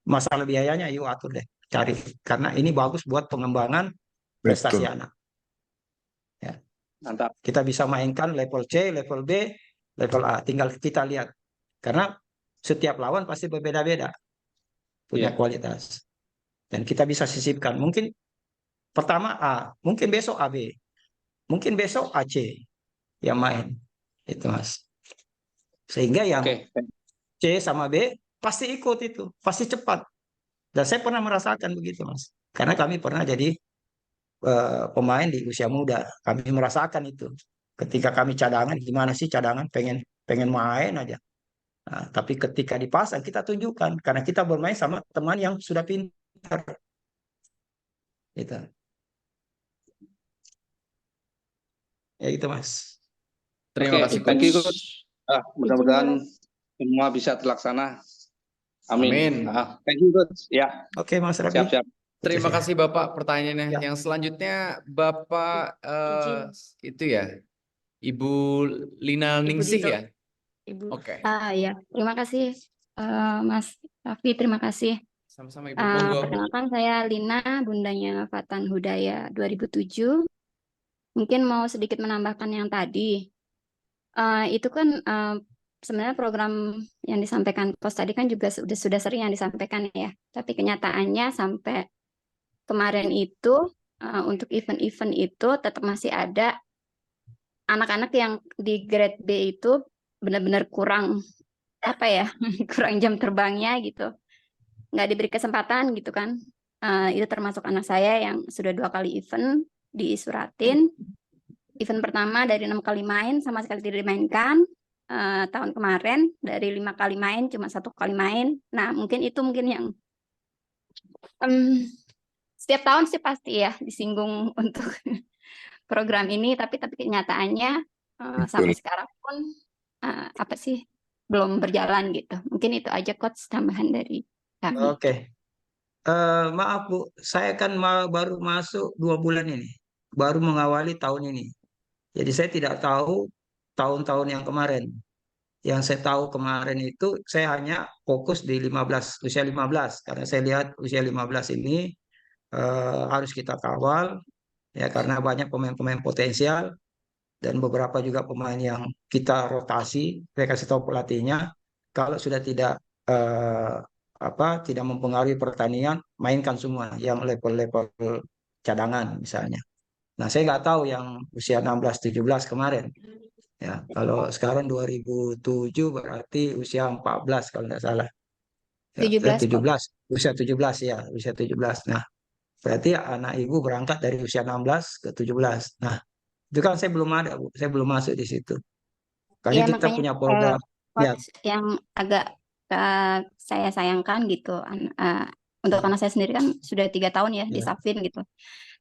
Masalah biayanya yuk atur deh, cari. Karena ini bagus buat pengembangan prestasi anak. Ya. Mantap. Kita bisa mainkan level C, level B, level A. Tinggal kita lihat. Karena setiap lawan pasti berbeda-beda punya kualitas. Dan kita bisa sisipkan. Mungkin pertama A, mungkin besok AB, mungkin besok AC yang main. Itu Mas. Sehingga yang C sama B pasti ikut itu, pasti cepat. Dan saya pernah merasakan begitu Mas. Karena kami pernah jadi pemain di usia muda. Kami merasakan itu. Ketika kami cadangan, gimana sih cadangan, pengen main aja. Nah, tapi ketika dipasang kita tunjukkan, karena kita bermain sama teman yang sudah pintar. Gitu. Ya gitu Mas. Terima kasih thank you, Coach. Coach. Mudah-mudahan semua bisa terlaksana. Amin. Thank you, Coach. Ya. Oke, Mas Rabi. Siap-siap. Terima kasih Bapak pertanyaannya. Ya. Yang selanjutnya Bapak itu ya, Ibu Lina Ningsih Dito. ya. Ibu. Oke. Ya, terima kasih Mas Raffi, terima kasih. Sama-sama Ibu. Monggo. Perkenalkan saya Lina, bundanya Fatan Hudaya 2007. Mungkin mau sedikit menambahkan yang tadi. Itu kan sebenarnya program yang disampaikan Coach tadi kan juga sudah sering yang disampaikan ya. Tapi kenyataannya sampai kemarin itu untuk event-event itu tetap masih ada anak-anak yang di grade B itu benar-benar kurang kurang jam terbangnya gitu, nggak diberi kesempatan gitu kan. Itu termasuk anak saya yang sudah 2 kali event disuratin. Event pertama dari 6 kali main sama sekali tidak dimainkan. Tahun kemarin dari 5 kali main cuma 1 kali main. Nah mungkin yang setiap tahun sih pasti ya disinggung untuk program ini, tapi kenyataannya sampai sekarang pun belum berjalan gitu. Mungkin itu aja Coach tambahan dari kami. Oke. Maaf Bu, saya kan baru masuk 2 bulan ini, baru mengawali tahun ini. Jadi saya tidak tahu tahun-tahun yang kemarin. Yang saya tahu kemarin itu saya hanya fokus di usia 15, karena saya lihat usia 15 ini harus kita kawal ya, karena banyak pemain-pemain potensial dan beberapa juga pemain yang kita rotasi. Saya kasih tahu pelatihnya, kalau sudah tidak tidak mempengaruhi pertandingan, mainkan semua yang level-level cadangan misalnya. Nah, saya nggak tahu yang usia 16-17 kemarin. Ya, kalau sekarang 2007 berarti usia 14 kalau nggak salah. Ya, 17. usia 17 ya, usia 17. Nah, Berarti anak ibu berangkat dari usia 16 ke 17. Nah, itu kan saya belum ada, Bu. Saya belum masuk di situ. Makanya Iya, kita makanya punya program. Ya, coach yang agak saya sayangkan gitu. Untuk anak saya sendiri kan sudah 3 tahun ya di ya. Safin gitu.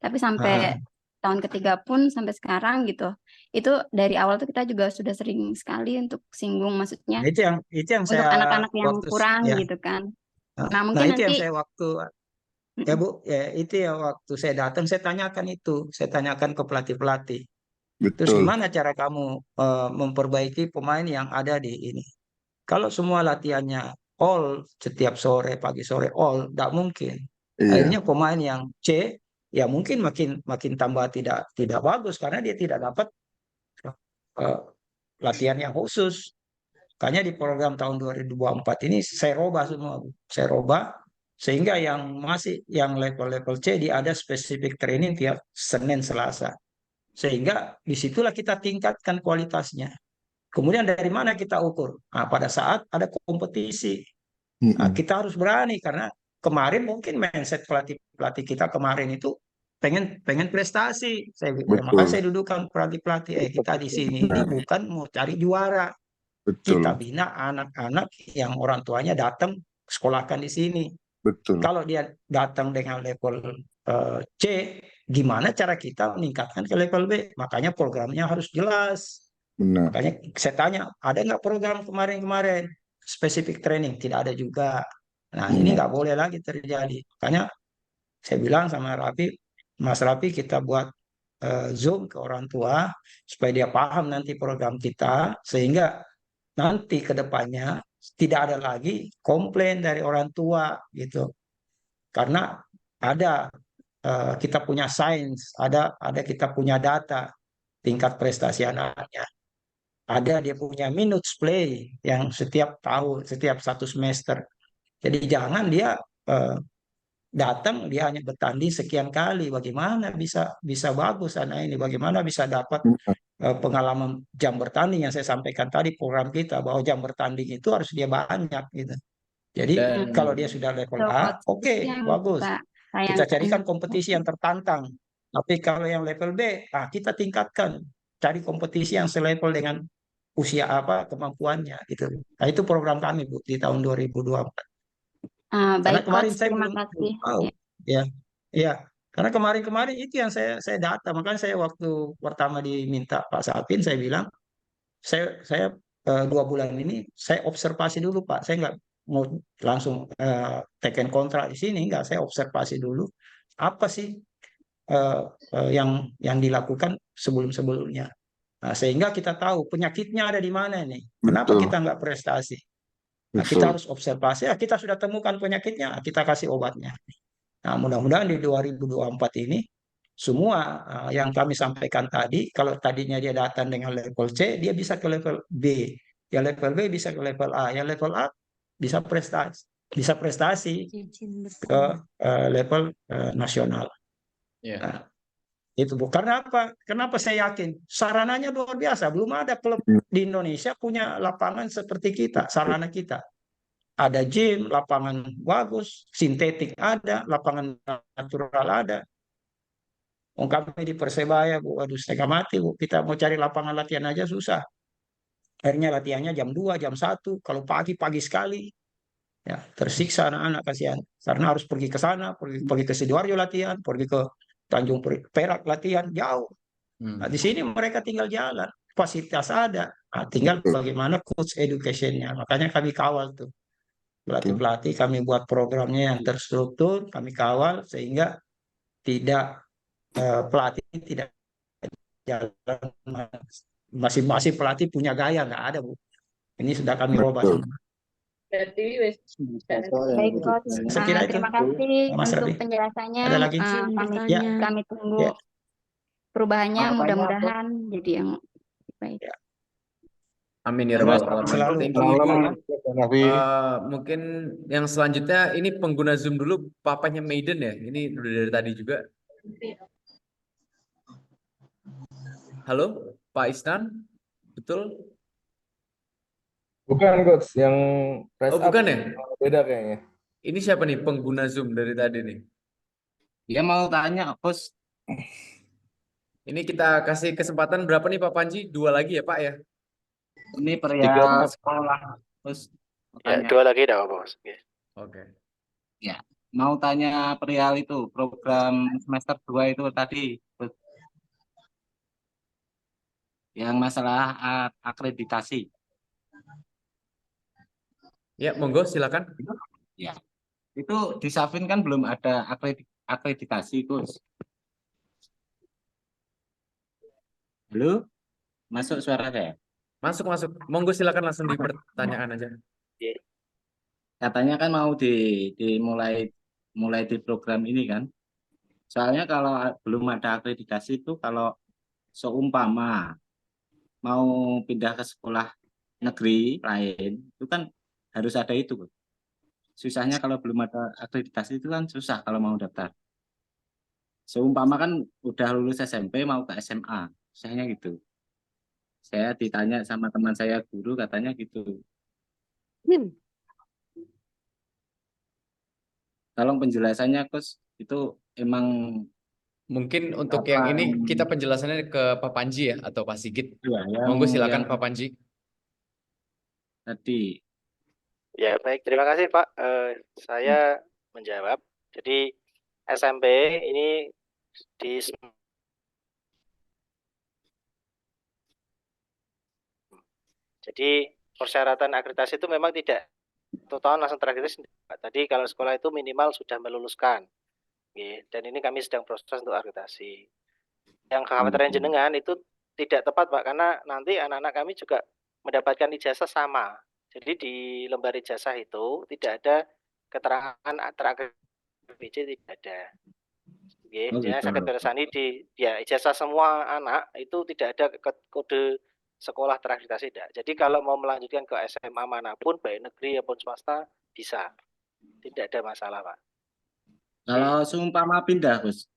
Tapi sampai Ah, tahun ketiga pun sampai sekarang gitu. Itu dari awal tuh kita juga sudah sering sekali untuk singgung, maksudnya nah, itu yang untuk saya anak-anak yang waktu kurang ya. gitu kan. Nah, Nah, nah, mungkin itu yang nanti saya waktu ya Bu, ya itu ya waktu saya datang saya tanyakan itu, saya tanyakan ke pelatih-pelatih. Terus Betul. gimana cara kamu memperbaiki pemain yang ada di ini? Kalau semua latihannya all setiap sore, pagi sore all, tidak mungkin. Iya, Akhirnya pemain yang C ya mungkin makin makin tambah tidak tidak bagus karena dia tidak dapat eh, latihan yang khusus. Makanya di program tahun 2024 ini saya robah semua, Bu. Saya robah sehingga yang level-level C dia ada spesifik training tiap Senin Selasa. Sehingga disitulah kita tingkatkan kualitasnya. Kemudian dari mana kita ukur? Nah, pada saat ada kompetisi, nah, Mm-mm. kita harus berani karena kemarin mungkin mindset pelatih kita kemarin itu pengen pengen prestasi. Makanya Betul. saya dudukkan pelatih-pelatih, kita di sini ini Nah, bukan mau cari juara. Kita betul, bina anak-anak yang orang tuanya datang sekolahkan di sini. betul. Kalau dia datang dengan level C, gimana cara kita meningkatkan ke level B? Makanya programnya harus jelas. Benar. Makanya saya tanya, ada nggak program kemarin-kemarin spesifik training? Tidak ada juga. Nah, ini Mm. nggak boleh lagi terjadi. Makanya saya bilang sama Rafi, Mas Rafi, kita buat Zoom ke orang tua supaya dia paham nanti program kita, sehingga nanti ke depannya tidak ada lagi komplain dari orang tua gitu. Karena ada kita punya sains, ada kita punya data tingkat prestasi anaknya. Ada dia punya minutes play yang setiap tahun, setiap 1 semester. Jadi jangan dia eh, datang dia hanya bertanding sekian kali. Bagaimana bisa bisa bagus anak ini? Bagaimana bisa dapat Benar. pengalaman jam bertanding yang saya sampaikan tadi program kita bahwa jam bertanding itu harus dia banyak gitu. Jadi Dan kalau dia sudah level so A, coach oke, itu yang bagus. kita Kita sayangkan. carikan kompetisi yang tertantang. Tapi kalau yang level B, kita tingkatkan. Cari kompetisi yang selevel dengan usia apa, kemampuannya gitu. Nah, itu program kami, Bu, di tahun 2024. Karena Baik kemarin coach, saya terima belum kasih. tahu. Ya. Ya, ya. Karena kemarin-kemarin itu yang saya data. Makanya saya waktu pertama diminta Pak Sapin, saya bilang, saya 2 bulan ini saya observasi dulu Pak. Saya nggak mau langsung teken kontrak di sini, nggak. Saya observasi dulu apa sih eh, yang dilakukan sebelum-sebelumnya. Nah, sehingga kita tahu penyakitnya ada di mana nih. Kenapa Betul, kita nggak prestasi? Nah, kita betul. harus observasi. Ya, kita sudah temukan penyakitnya, kita kasih obatnya. Nah, mudah-mudahan di 2024 ini semua yang kami sampaikan tadi, kalau tadinya dia datang dengan level C, dia bisa ke level B. Ya level B bisa ke level A. Ya level A bisa prestasi ke level nasional. ya. Nah, itu Bu. Karena apa? Kenapa saya yakin? Sarananya luar biasa. Belum ada klub di Indonesia punya lapangan seperti kita, sarana kita. Ada gym, lapangan bagus, sintetik ada, lapangan natural ada. Kami di Persebaya, Bu, aduh setengah mati, Bu. Kita mau cari lapangan latihan aja susah. Akhirnya latihannya jam 2, jam 1. Kalau pagi sekali. Ya, tersiksa anak-anak kasihan. Karena harus pergi ke sana, pergi ke Sidoarjo latihan, pergi ke Tanjung Perak latihan, jauh. Nah, di sini mereka tinggal jalan. Fasilitas ada. Nah, tinggal Betul, bagaimana coach education-nya. Makanya kami kawal tuh. betul. Pelatih-pelatih kami buat programnya yang terstruktur, kami kawal sehingga tidak pelatih tidak jalan masing-masing pelatih punya gaya, nggak ada Bu. Ini sudah kami robah Betul. semua. Baik coach, Saya kira itu terima kasih Mas untuk Rafi. penjelasannya. Ada lagi? Ya, Kami tunggu ya, perubahannya, mudah-mudahan jadi yang baik. ya. Amin ya Selalu rabbal alamin. selalu Thank you Ibu. Raffi. Mungkin yang selanjutnya ini pengguna Zoom dulu, papanya Maiden ya. Ini udah dari tadi juga. Halo, Pak Isnan, betul? Bukan coach, yang press Oh up bukan ya? beda kayaknya. Ini siapa nih pengguna Zoom dari tadi nih? Ya mau tanya, Coach. Ini kita kasih kesempatan berapa nih Pak Panji? 2 lagi ya Pak ya? Ini perihal sekolah, Coach. Mau Ya, tanya. 2 lagi dah, Bos. Oke. Oke. Ya, mau tanya perihal itu program semester 2 itu tadi, Coach. Yang masalah akreditasi. Ya, monggo silakan. Ya, itu di Safin kan belum ada akreditasi, Coach. Halo, masuk suara saya? Masuk. Monggo silakan langsung di pertanyaan aja. Katanya kan mau mulai di program ini kan. Soalnya kalau belum ada akreditasi itu, kalau seumpama mau pindah ke sekolah negeri lain itu kan harus ada itu, Coach. Susahnya kalau belum ada akreditasi itu kan susah kalau mau daftar. Seumpama kan udah lulus SMP mau ke SMA, susahnya gitu. Saya ditanya sama teman saya guru, katanya gitu. Tolong penjelasannya, Coach. Itu emang Mungkin untuk apa yang ini kita penjelasannya ke Pak Panji ya atau Pak Sigit. ya, Monggo silakan yang Pak Panji. tadi. Ya, baik. Terima kasih, Pak. Saya menjawab. Jadi SMP ini di Jadi persyaratan akreditasi itu memang tidak satu tahun langsung terakreditasi. Tadi kalau sekolah itu minimal sudah meluluskan. Dan ini kami sedang proses untuk akreditasi. Yang kekhawatiran jenengan itu tidak tepat, Pak, karena nanti anak-anak kami juga mendapatkan ijazah sama. Jadi di lembar ijazah itu tidak ada keterangan terakreditasi BC, tidak ada. Jadi sakit bersani di ijazah semua anak itu tidak ada kode sekolah terakreditasi tidak. Jadi kalau mau melanjutkan ke SMA manapun, baik negeri maupun swasta, bisa. Tidak ada masalah, Pak. Kalau seumpama pindah, Gus?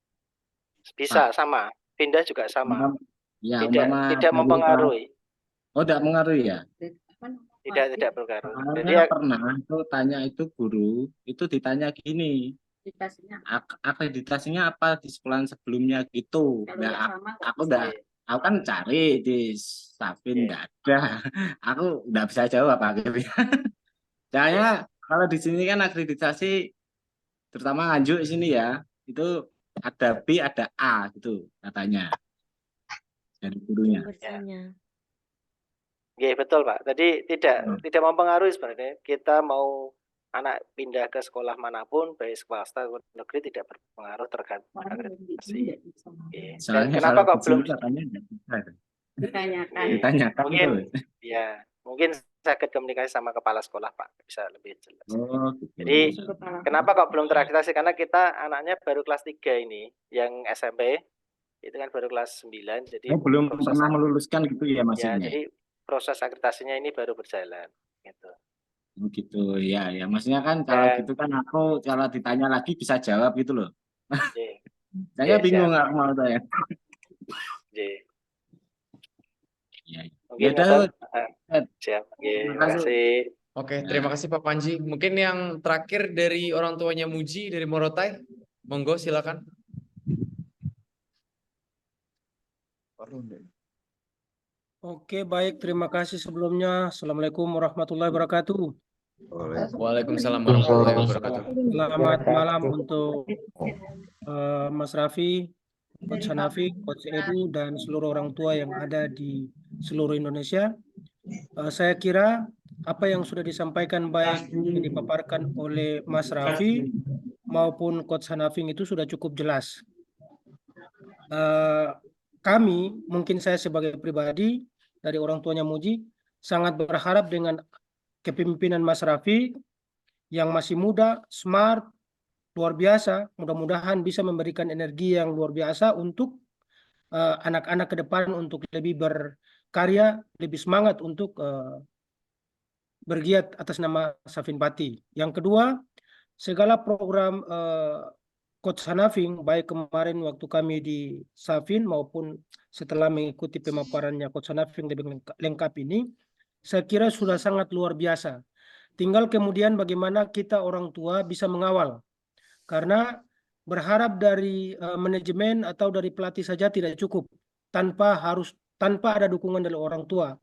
Bisa, sama. Pindah juga sama. Ya, tidak mempengaruhi. Oh, tidak mempengaruhi ya? Tidak berpengaruh. Jadi pernah itu tanya itu guru, itu ditanya gini, akreditasinya apa di sekolah sebelumnya gitu. Nah, aku kan cari di Safin nggak ada. Aku nggak bisa jawab akhirnya. Soalnya kalau di sini kan akreditasi, terutama Nganjuk sini ya, itu ada B, ada A gitu katanya dari gurunya. Ya, betul, Pak. Tadi tidak mempengaruhi sebenarnya. Kita mau anak pindah ke sekolah manapun, baik swasta atau negeri, tidak berpengaruh tergantung akreditasi. Kenapa kok belum ditanyakan? Mungkin sakit komunikasi sama kepala sekolah, Pak, bisa lebih jelas. Gitu. Jadi kenapa kok belum terakreditasi? Karena kita anaknya baru kelas 3 ini, yang SMP itu kan baru kelas 9, jadi belum pernah meluluskan gitu ya maksudnya. Ya, jadi proses akreditasinya ini baru berjalan gitu. Gitu ya, maksudnya kan kalau gitu kan aku kalau ditanya lagi bisa jawab gitu loh. Saya bingung nggak mau saya. Mungkin siap. Terima kasih. Oke, terima kasih Pak Panji. Mungkin yang terakhir dari orang tuanya Muji dari Morotai, monggo silakan. Oke, baik. Terima kasih sebelumnya. Assalamualaikum warahmatullahi wabarakatuh. Waalaikumsalam warahmatullahi wabarakatuh. Selamat malam untuk Mas Raffi, Coach Hanafi, Coach Edu, dan seluruh orang tua yang ada di seluruh Indonesia. Saya kira apa yang sudah disampaikan baik yang dipaparkan oleh Mas Raffi maupun Coach Hanafi itu sudah cukup jelas. Kami, mungkin saya sebagai pribadi dari orang tuanya Muji, sangat berharap dengan kepemimpinan Mas Raffi yang masih muda, smart, luar biasa. Mudah-mudahan bisa memberikan energi yang luar biasa untuk anak-anak ke depan untuk lebih berkarya, lebih semangat untuk bergiat atas nama Safin Pati. Yang kedua, segala program Coach Hanafing, baik kemarin waktu kami di Safin maupun setelah mengikuti pemaparannya Coach Hanafing lebih lengkap ini, saya kira sudah sangat luar biasa. Tinggal kemudian bagaimana kita orang tua bisa mengawal. Karena berharap dari manajemen atau dari pelatih saja tidak cukup tanpa ada dukungan dari orang tua.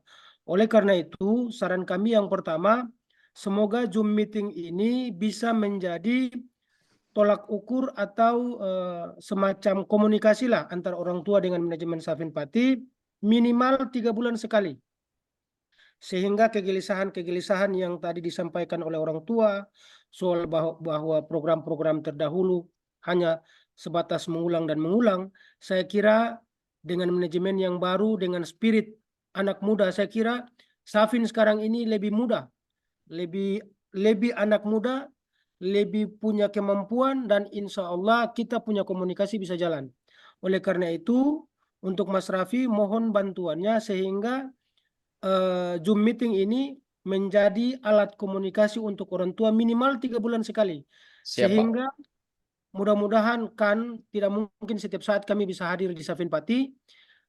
Oleh karena itu, saran kami yang pertama, semoga Zoom meeting ini bisa menjadi tolak ukur atau semacam komunikasi lah antara orang tua dengan manajemen Safin Pati minimal 3 bulan sekali. Sehingga kegelisahan-kegelisahan yang tadi disampaikan oleh orang tua soal bahwa program-program terdahulu hanya sebatas mengulang dan mengulang, saya kira dengan manajemen yang baru, dengan spirit anak muda, saya kira Safin sekarang ini lebih muda, lebih anak muda, lebih punya kemampuan, dan insya Allah kita punya komunikasi bisa jalan. Oleh karena itu, untuk Mas Raffi mohon bantuannya sehingga Zoom meeting ini menjadi alat komunikasi untuk orang tua minimal 3 bulan sekali. Siap, Pak. Sehingga mudah-mudahan kan tidak mungkin setiap saat kami bisa hadir di Safin Pati,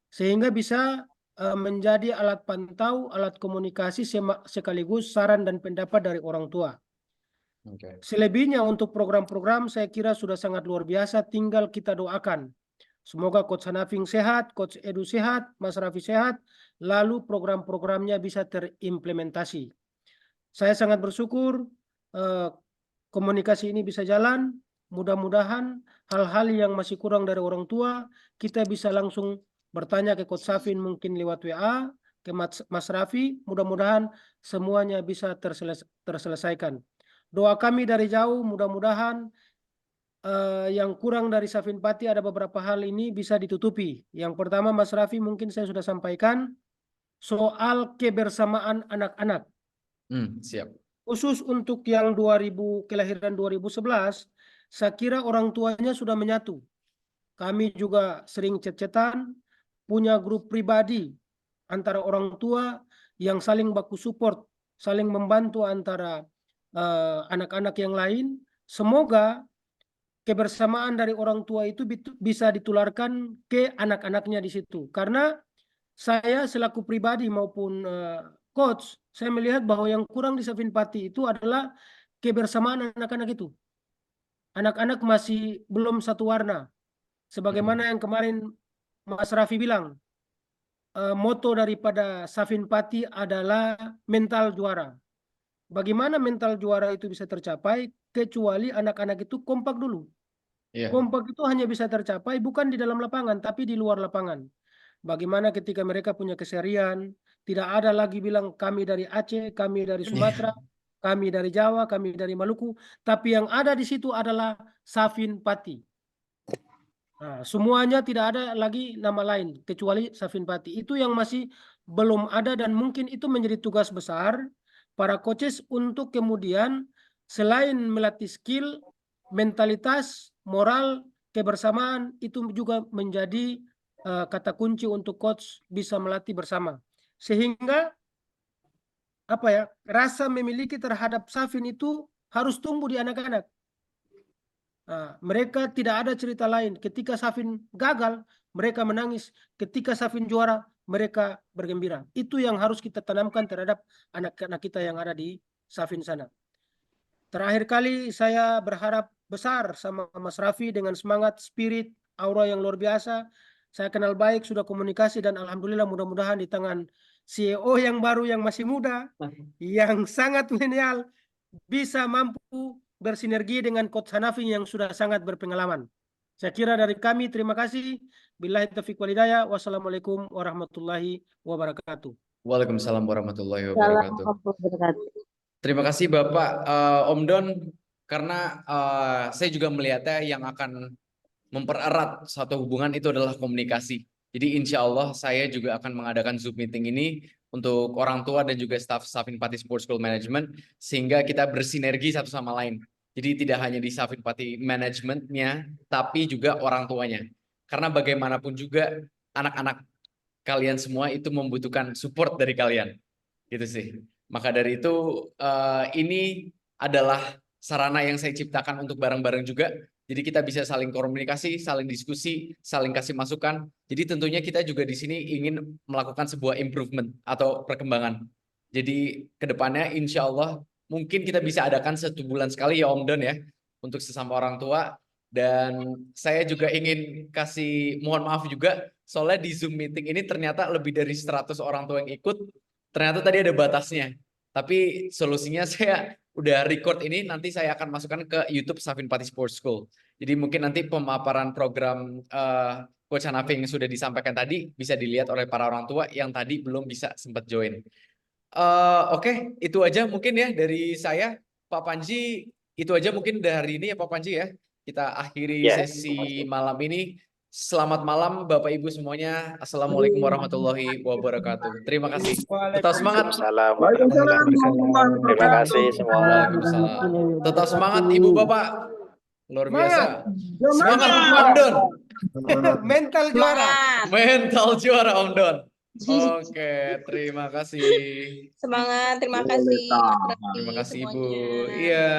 sehingga bisa menjadi alat pantau, alat komunikasi sekaligus saran dan pendapat dari orang tua. Selebihnya untuk program-program saya kira sudah sangat luar biasa, tinggal kita doakan. Semoga Coach Hanafing sehat, Coach Edu sehat, Mas Raffi sehat, lalu program-programnya bisa terimplementasi. Saya sangat bersyukur komunikasi ini bisa jalan. Mudah-mudahan hal-hal yang masih kurang dari orang tua, kita bisa langsung bertanya ke Coach Safin mungkin lewat WA, ke Mas Raffi, mudah-mudahan semuanya bisa terselesaikan. Doa kami dari jauh, mudah-mudahan yang kurang dari Safin Pati ada beberapa hal ini bisa ditutupi. Yang pertama, Mas Raffi mungkin saya sudah sampaikan soal kebersamaan anak-anak. Siap. Khusus untuk yang kelahiran 2011, saya kira orang tuanya sudah menyatu. Kami juga sering chat-chatan, punya grup pribadi antara orang tua yang saling baku support, saling membantu antara anak-anak yang lain. Semoga kebersamaan dari orang tua itu bisa ditularkan ke anak-anaknya di situ. Karena saya selaku pribadi maupun coach, saya melihat bahwa yang kurang di Safin Pati itu adalah kebersamaan anak-anak itu. Anak-anak masih belum satu warna. Sebagaimana yang kemarin Mas Raffi bilang, moto daripada Safin Pati adalah mental juara. Bagaimana mental juara itu bisa tercapai kecuali anak-anak itu kompak dulu. Kompak itu hanya bisa tercapai bukan di dalam lapangan tapi di luar lapangan. Bagaimana ketika mereka punya keserian, tidak ada lagi bilang kami dari Aceh, kami dari Sumatera, kami dari Jawa, kami dari Maluku, tapi yang ada di situ adalah Safin Pati. Nah, semuanya tidak ada lagi nama lain kecuali Safin Pati. Itu yang masih belum ada dan mungkin itu menjadi tugas besar para coaches untuk kemudian selain melatih skill, mentalitas, moral, kebersamaan itu juga menjadi kata kunci untuk coach bisa melatih bersama. Sehingga rasa memiliki terhadap Safin itu harus tumbuh di anak-anak. Nah, mereka tidak ada cerita lain. Ketika Safin gagal, mereka menangis. Ketika Safin juara, mereka bergembira. Itu yang harus kita tanamkan terhadap anak-anak kita yang ada di Safin sana. Terakhir kali saya berharap besar sama Mas Raffi dengan semangat, spirit, aura yang luar biasa. Saya kenal baik, sudah komunikasi, dan alhamdulillah mudah-mudahan di tangan CEO yang baru yang masih muda, yang sangat milenial, bisa mampu bersinergi dengan Coach Hanafi yang sudah sangat berpengalaman. Saya kira dari kami terima kasih. Billahi taufiq wal hidayah. Wassalamualaikum warahmatullahi wabarakatuh. Waalaikumsalam warahmatullahi wabarakatuh. Terima kasih Bapak Om Don, karena saya juga melihatnya yang akan mempererat satu hubungan itu adalah komunikasi. Jadi insya Allah saya juga akan mengadakan Zoom meeting ini untuk orang tua dan juga staff Safin Pati Sports School Management sehingga kita bersinergi satu sama lain. Jadi tidak hanya di Safin Pati manajemennya, tapi juga orang tuanya. Karena bagaimanapun juga anak-anak kalian semua itu membutuhkan support dari kalian. Gitu sih. Maka dari itu ini adalah sarana yang saya ciptakan untuk bareng-bareng juga. Jadi kita bisa saling komunikasi, saling diskusi, saling kasih masukan. Jadi tentunya kita juga di sini ingin melakukan sebuah improvement atau perkembangan. Jadi kedepannya insya Allah mungkin kita bisa adakan 1 bulan sekali ya Om Don ya, untuk sesama orang tua. Dan saya juga ingin mohon maaf juga, soalnya di Zoom meeting ini ternyata lebih dari 100 orang tua yang ikut, ternyata tadi ada batasnya. Tapi solusinya saya udah record ini, nanti saya akan masukkan ke YouTube Safin Pati Sports School. Jadi mungkin nanti pemaparan program Coach Hanafi yang sudah disampaikan tadi bisa dilihat oleh para orang tua yang tadi belum bisa sempat join. Oke, itu aja mungkin ya dari saya. Pak Panji, itu aja mungkin dari ini ya Pak Panji ya. Kita akhiri sesi malam ini. Selamat malam Bapak Ibu semuanya. Assalamualaikum warahmatullahi wabarakatuh. Terima kasih. Tetap semangat. Terima kasih semua. Waalaikumsalam. Tetap semangat Ibu Bapak. Luar biasa. Semangat Om Don. Mental juara. Mental juara Om Don. Oke, terima kasih. Semangat, terima kasih. Terima kasih Ibu. Iya.